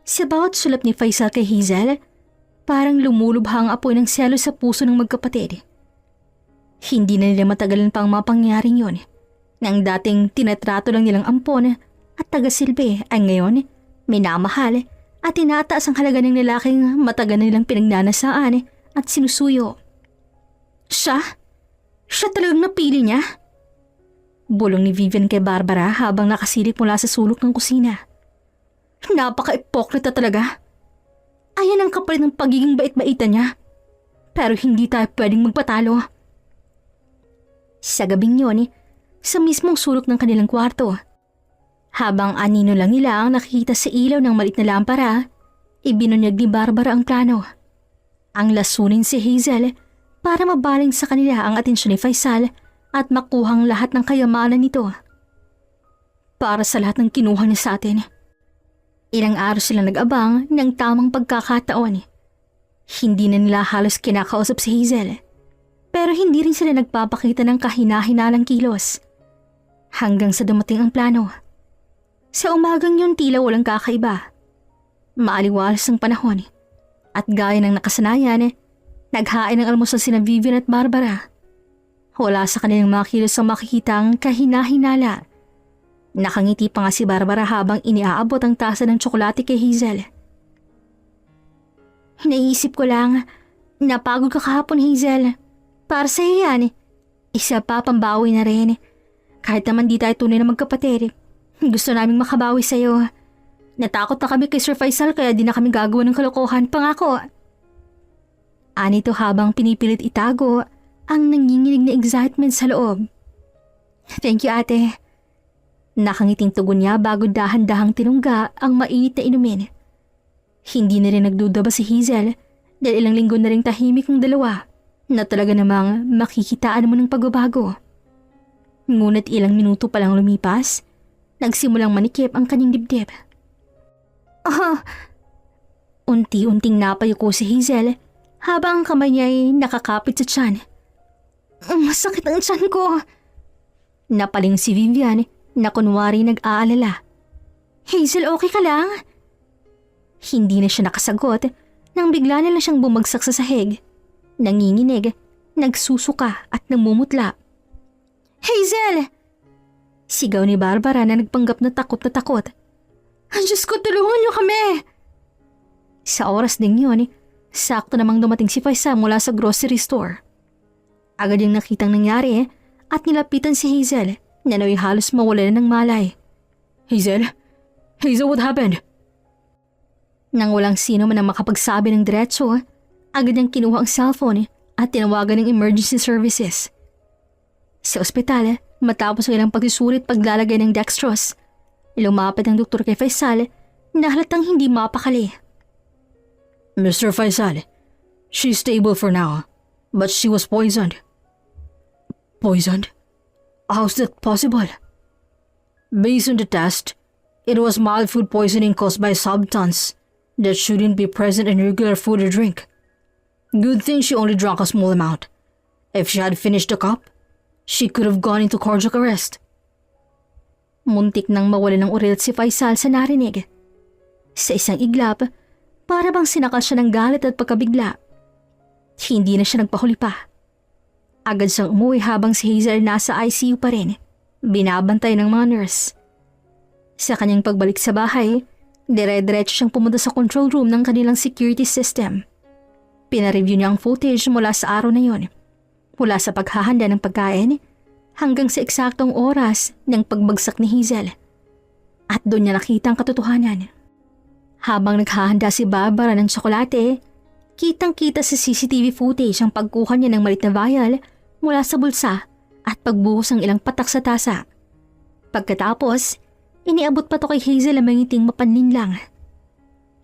sa bawat sulap ni Faisal kay Hazel, parang lumulubha ang apoy ng selo sa puso ng magkapatid. Hindi na nila matagalan pang mga pangyaring yun. Nang dating tinatrato lang nilang ampon at taga-silbi ay ngayon minamahal at tinataas ang halaga ng lalaking matagal na nilang pinagnanasaan at sinusuyo. Siya? Siya talagang napili niya? Bulong ni Vivian kay Barbara habang nakasilip mula sa sulok ng kusina. Napaka-ipokrita talaga. Ayan ang kapalit ng pagiging bait-baitan niya. Pero hindi tayo pwedeng magpatalo. Sa gabing yun, sa mismong sulok ng kanilang kwarto, habang anino lang nila ang nakikita sa ilaw ng malit na lampara, ibinunyag ni Barbara ang plano. Ang lasunin si Hazel para mabaling sa kanila ang atensyon ni Faisal at makuhang lahat ng kayamanan nito. Para sa lahat ng kinuha niya sa atin. Ilang araw sila nag-abang ng tamang pagkakataon. Hindi na nila halos kinakausap si Hazel. Pero hindi rin sila nagpapakita ng kahina-hinalang kilos. Hanggang sa dumating ang plano. Sa umagang yun tila walang kakaiba. Maaliwalas ang panahon. At gaya ng nakasanayan, naghain ng almusal sina Vivian at Barbara. Wala sa kanilang mga kilos ang makikita ang kahina-hinala. Nakangiti pa nga si Barbara habang iniaabot ang tasa ng tsokolate kay Hazel. Naisip ko lang, napagod ka kahapon, Hazel. Para sa'yo yan, isa pa pambawi na rin. Kahit naman di tayo tunay na magkapatid, gusto naming makabawi sa'yo. Natakot na kami kay Sir Faisal kaya di na kami gagawa ng kalokohan, pangako. Anito habang pinipilit itago ang nanginginig na excitement sa loob. Thank you, ate. Nakangiting tugon niya bago dahan-dahang tinungga ang mainit na inumin. Hindi na rin nagdudaba si Hazel dahil ilang linggo na rin tahimik ng dalawa na talaga namang makikitaan mo ng pagbabago. Ngunit ilang minuto pa lang lumipas, nagsimulang manikip ang kanyang dibdib. Unti-unting napayuko si Hazel habang ang kamay niya ay nakakapit sa tiyan. Masakit ang tiyan ko. Napaling si Vivian na kunwari nag-aalala. Hazel, okay ka lang? Hindi na siya nakasagot nang bigla na lang siyang bumagsak sa sahig. Nanginginig, nagsusuka at namumutla. Hazel! Sigaw ni Barbara na nagpanggap na takot. Diyos ko, tulungan niyo kami! Sa oras ding yun, sakto namang dumating si Faisal mula sa grocery store. Agad yung nakitang nangyari at nilapitan si Hazel na nawa'y halos mawala na ng malay. Hazel? Hazel, what happened? Nang walang sino man ang makapagsabi ng diretso, agad niyang kinuha ang cellphone at tinawagan ng emergency services. Sa ospital, matapos ang ilang pagsusulit paglalagay ng dextrose, lumapit ang doktor kay Faisal na halatang hindi mapakali. Mr. Faisal, she's stable for now, but she was poisoned. Poisoned? How's that possible? Based on the test, it was mild food poisoning caused by a substance that shouldn't be present in regular food or drink. Good thing she only drank a small amount. If she had finished the cup, she could have gone into cardiac arrest. Muntik nang mawala ng uret si Faisal sa narinig. Sa isang iglap, para bang sinakal siya ng galit at pagkabigla. Hindi na siya nagpahuli pa. Agad siyang umuwi habang si Hazel nasa ICU pa rin, binabantay ng mga nurse. Sa kanyang pagbalik sa bahay, dire-diretso siyang pumunta sa control room ng kanilang security system. Pinareview niya ang footage mula sa araw na yon, mula sa paghahanda ng pagkain hanggang sa eksaktong oras ng pagbagsak ni Hazel. At doon niya nakita ang katotohanan. Habang naghahanda si Barbara ng tsokolate, kitang-kita sa CCTV footage ang pagkuha niya ng malit na vial mula sa bulsa at pagbuhos ng ilang patak sa tasa. Pagkatapos, iniabot pa to kay Hazel ang mangiting mapanlinlang.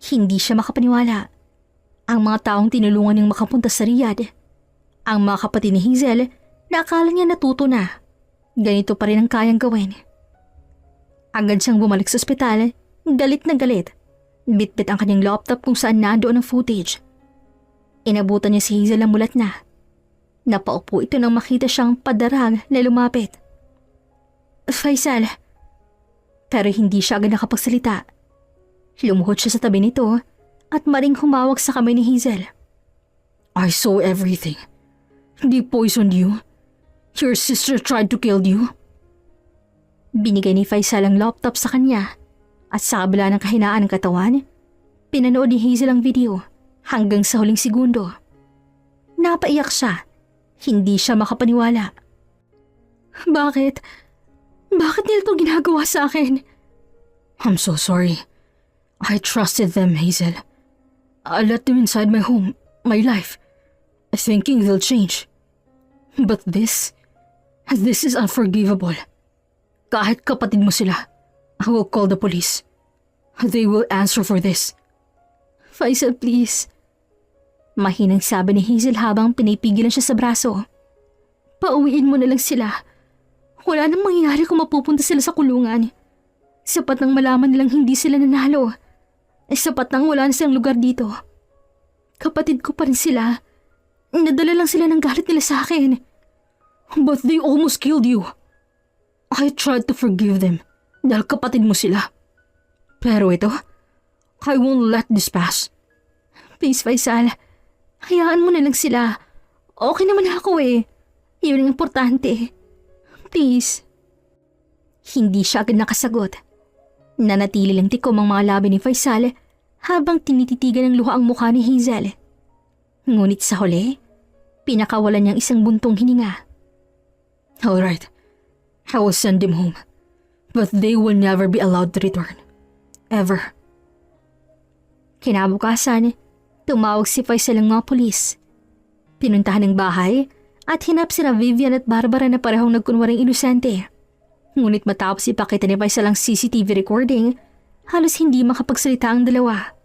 Hindi siya makapaniwala. Ang mga taong tinulungan niyang makapunta sa Riyadh, ang mga kapatid ni Hazel na akala niya natuto na, ganito pa rin ang kayang gawin. Agad siyang bumalik sa ospital, galit na galit. Bit-bit ang kanyang laptop kung saan nandoon ang footage. Inabutan niya si Hazel ng mulat na. Napaupo ito nang makita siyang padarag na lumapit. Faisal. Pero hindi siya agad nakapagsalita. Lumuhod siya sa tabi nito at maring humawak sa kamay ni Hazel. I saw everything. They poisoned you. Your sister tried to kill you. Binigay ni Faisal ang laptop sa kanya at sa kabila ng kahinaan ng katawan, pinanood ni Hazel ang video hanggang sa huling segundo. Napaiyak siya. Hindi siya makapaniwala. Bakit? Bakit nila ito ginagawa sa akin? I'm so sorry. I trusted them, Hazel. I let them inside my home, my life, thinking they'll change. But this is unforgivable. Kahit kapatid mo sila, I will call the police. They will answer for this. Faisal, please. Mahinang sabi ni Hazel habang pinipigilan siya sa braso. Pauwiin mo na lang sila. Wala nang mangyayari kung mapupunta sila sa kulungan. Sapat nang malaman nilang hindi sila nanalo. Sapat nang wala na silang lugar dito. Kapatid ko pa rin sila. Nadala lang sila ng galit nila sa akin. But they almost killed you. I tried to forgive them dahil kapatid mo sila. Pero ito, I won't let this pass. Please, Faisal. Hayaan mo na lang sila. Okay naman ako eh. Yun ang importante. Please. Hindi siya agad nakasagot. Nanatili lang tikom ang mga labi ni Faisal habang tinititigan ng luha ang mukha ni Hazel. Ngunit sa huli, pinakawalan niyang isang buntong hininga. Alright, I will send them home. But they will never be allowed to return. Ever. Kinabukasan, tumawag si Faisal ng mga pulis. Pinuntahan ng bahay at hinap sina Vivian at Barbara na parehong nagkunwaring inosente. Ngunit matapos ipakita ni Faisal ang CCTV recording, halos hindi makapagsalita ang dalawa.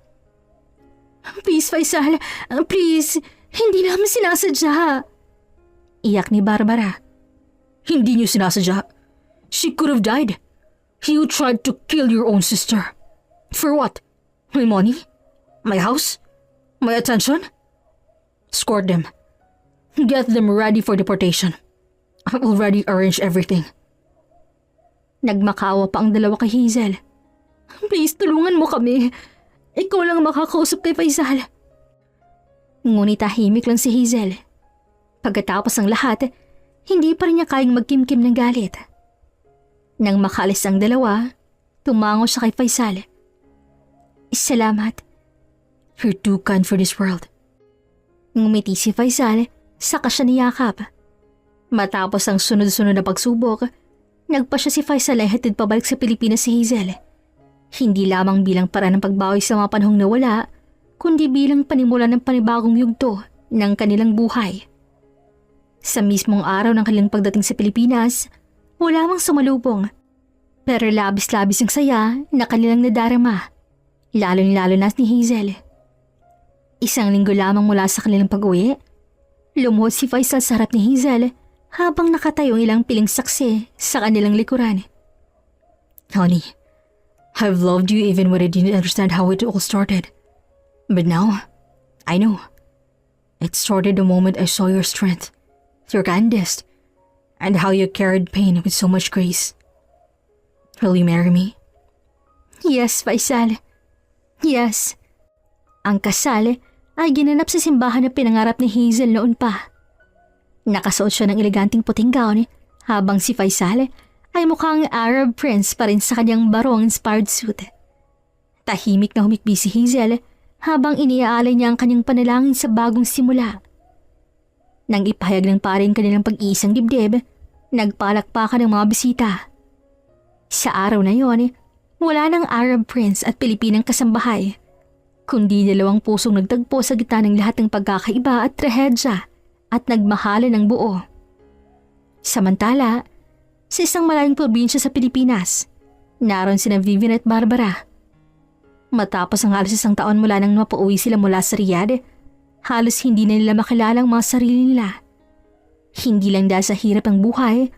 Please, Faisal. Please. Hindi namin sinasadya. Iyak ni Barbara. Hindi niyo sinasadya. She could have died. You tried to kill your own sister. For what? My money? My house? My attention? Escort them. Get them ready for deportation. I've already arranged everything. Nagmakaawa pa ang dalawa kay Hazel. Please, tulungan mo kami. Ikaw lang makakausap kay Faisal. Ngunit tahimik lang si Hazel. Pagkatapos ng lahat, hindi pa rin niya kayang magkimkim ng galit. Nang makaalis ang dalawa, tumango siya kay Faisal. Salamat. You're too kind for this world. Ngumiti si Faisal, saka siya niyakap. Matapos ang sunod-sunod na pagsubok, nagpa siya si Faisal ay hatid pabalik sa Pilipinas si Hazel. Hindi lamang bilang paraan ng pagbawi sa mga panahong nawala, kundi bilang panimula ng panibagong yugto ng kanilang buhay. Sa mismong araw ng kanilang pagdating sa Pilipinas, wala mang sumalubong. Pero labis-labis ang saya na kanilang nadarama, lalo-lalo na ni Hazel. Isang linggo lamang mula sa kanilang pag-uwi, lumuhod si Faisal sa harap ni Hazel habang nakatayong ilang piling saksi sa kanilang likuran. Honey, I've loved you even when I didn't understand how it all started. But now, I know. It started the moment I saw your strength, your kindness, and how you carried pain with so much grace. Will you marry me? Yes, Faisal. Yes. Ang kasal ay ginanap sa simbahan na pinangarap ni Hazel noon pa. Nakasuot siya ng eleganteng puting gown habang si Faisal ay mukhang Arab prince pa rin sa kanyang barong-inspired suit. Tahimik na humikbi si Hazel habang iniaalay niya ang kanyang panalangin sa bagong simula. Nang ipahayag ng paring kanilang pag-iisang dibdib, nagpalakpakan ng mga bisita. Sa araw na yon, wala nang Arab prince at Pilipinang kasambahay, kundi dalawang pusong nagtagpo sa gitna ng lahat ng pagkakaiba at trahedya at nagmahalan ng buo. Samantala, sa isang malayong probinsya sa Pilipinas, naroon sina Vivian at Barbara. Matapos ang halos isang taon mula nang mapauwi sila mula sa Riyadh, halos hindi na nila makilala ang mga sarili nila. Hindi lang dahil sa hirap ng buhay,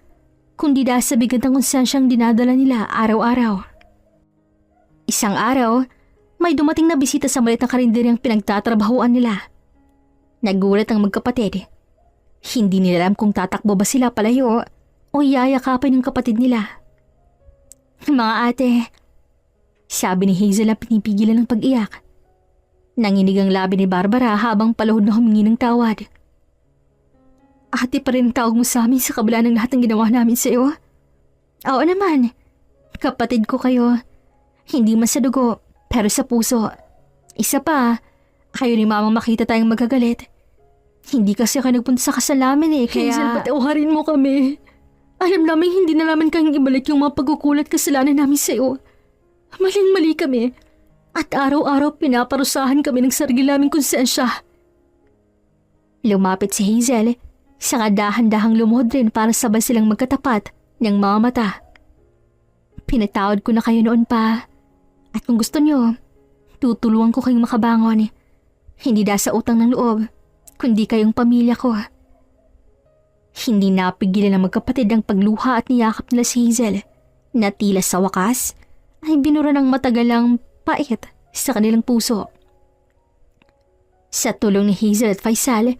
kundi dahil sa bigat ng konsensyang dinadala nila araw-araw. Isang araw, may dumating na bisita sa maliit na karinderyang pinagtatrabahuan nila. Nagulat ang magkapatid. Hindi nila alam kung tatakbo ba sila palayo o yayakapin ng kapatid nila. Mga ate, sabi ni Hazel na pinipigilan ng pag-iyak. Nanginig ang labi ni Barbara habang paluhod na humingi ng tawad. Ate pa rin tawag mo sa amin sa kabila ng lahat ng ginawa namin sa iyo? Oo naman, kapatid ko kayo. Hindi man sa dugo, pero sa puso. Isa pa, ayaw ni Mamang makita tayong magagalit. Hindi kasi ako nagpunta sa kasal namin kaya... Hazel, patawarin mo kami. Alam namin hindi na namin kayang ibalik yung mga pagkukulat kasalanan namin sa'yo. Maling-mali kami. At araw-araw pinaparusahan kami ng sarili naming konsensya. Lumapit si Hazel, saka dahan-dahang lumuhod rin para sabay silang magkatapat ng mga mata. Pinatawad ko na kayo noon pa. At kung gusto nyo, tutulungan ko kayong makabangon. Hindi dahil sa utang ng loob, kundi kayong pamilya ko. Hindi napigilan ng magkapatid ang pagluha at niyakap nila si Hazel na tila sa wakas ay binura ng matagalang pait sa kanilang puso. Sa tulong ni Hazel at Faisal,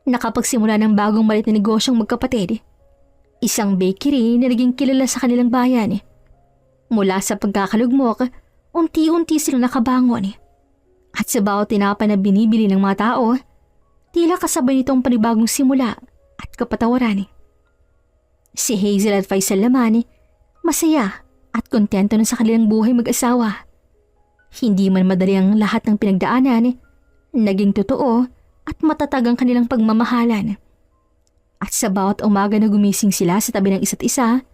nakapagsimula ng bagong malit na negosyong magkapatid. Isang bakery na naging kilala sa kanilang bayan. Mula sa pagkakalugmok, unti-unti silang nakabangon. At sa bawat tinapa na binibili ng mga tao, tila kasabay nitong panibagong simula at kapatawaran. Si Hazel at Faisal naman, masaya at kontento na sa kanilang buhay mag-asawa. Hindi man madali ang lahat ng pinagdaanan, naging totoo at matatag ang kanilang pagmamahalan. At sa bawat umaga na gumising sila sa tabi ng isa't isa,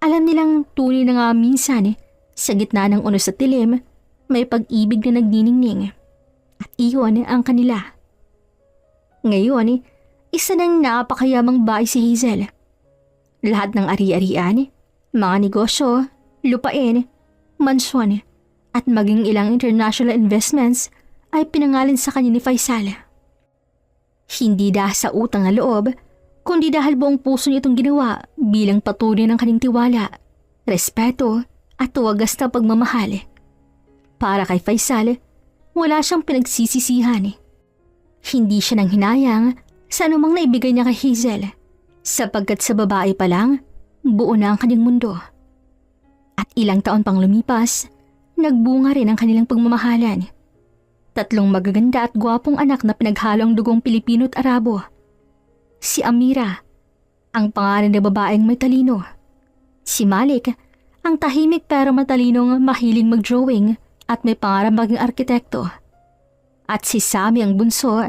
alam nilang tunay na nga minsan sa gitna ng unos at dilim, may pag-ibig na nagniningning. At iyon ang kanila. Ngayon, isa ng napakayamang bahay si Hazel. Lahat ng ari-arian, mga negosyo, lupain, mansyon, at maging ilang international investments ay pinangalan sa kanya ni Faisal. Hindi dahil sa utang na loob, kundi dahil buong puso niya itong ginawa bilang patuloy ng kanyang tiwala, respeto at wagas na pagmamahal. Para kay Faisal, wala siyang pinagsisisihan. Hindi siya nang hinayang sa anumang naibigay niya kay Hazel, sapagkat sa babae pa lang, buo na ang kanyang mundo. At ilang taon pang lumipas, nagbunga rin ang kanilang pagmamahalan. 3 magaganda at gwapong anak na pinaghalo ang dugong Pilipino at Arabo. Si Amira, ang pangalan ng babaeng may talino. Si Malik, ang tahimik pero matalinong mahiling mag-drawing at may pangarap maging arkitekto. At si Sammy ang bunso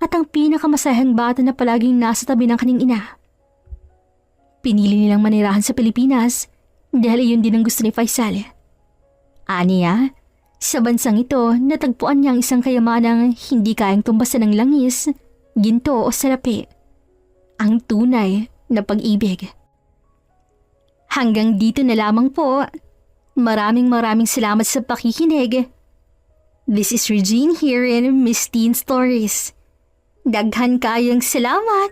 at ang pinakamasayang bata na palaging nasa tabi ng kanyang ina. Pinili nilang manirahan sa Pilipinas dahil iyon din ang gusto ni Faisal. Aniya, sa bansang ito natagpuan niya ang isang kayamanang hindi kayang tumbasan ng langis, ginto o salapi. Ang tunay na pag-ibig. Hanggang dito na lamang po. Maraming salamat sa pakikinig. This is Regine here in Miss Teen Stories. Daghan kayong salamat!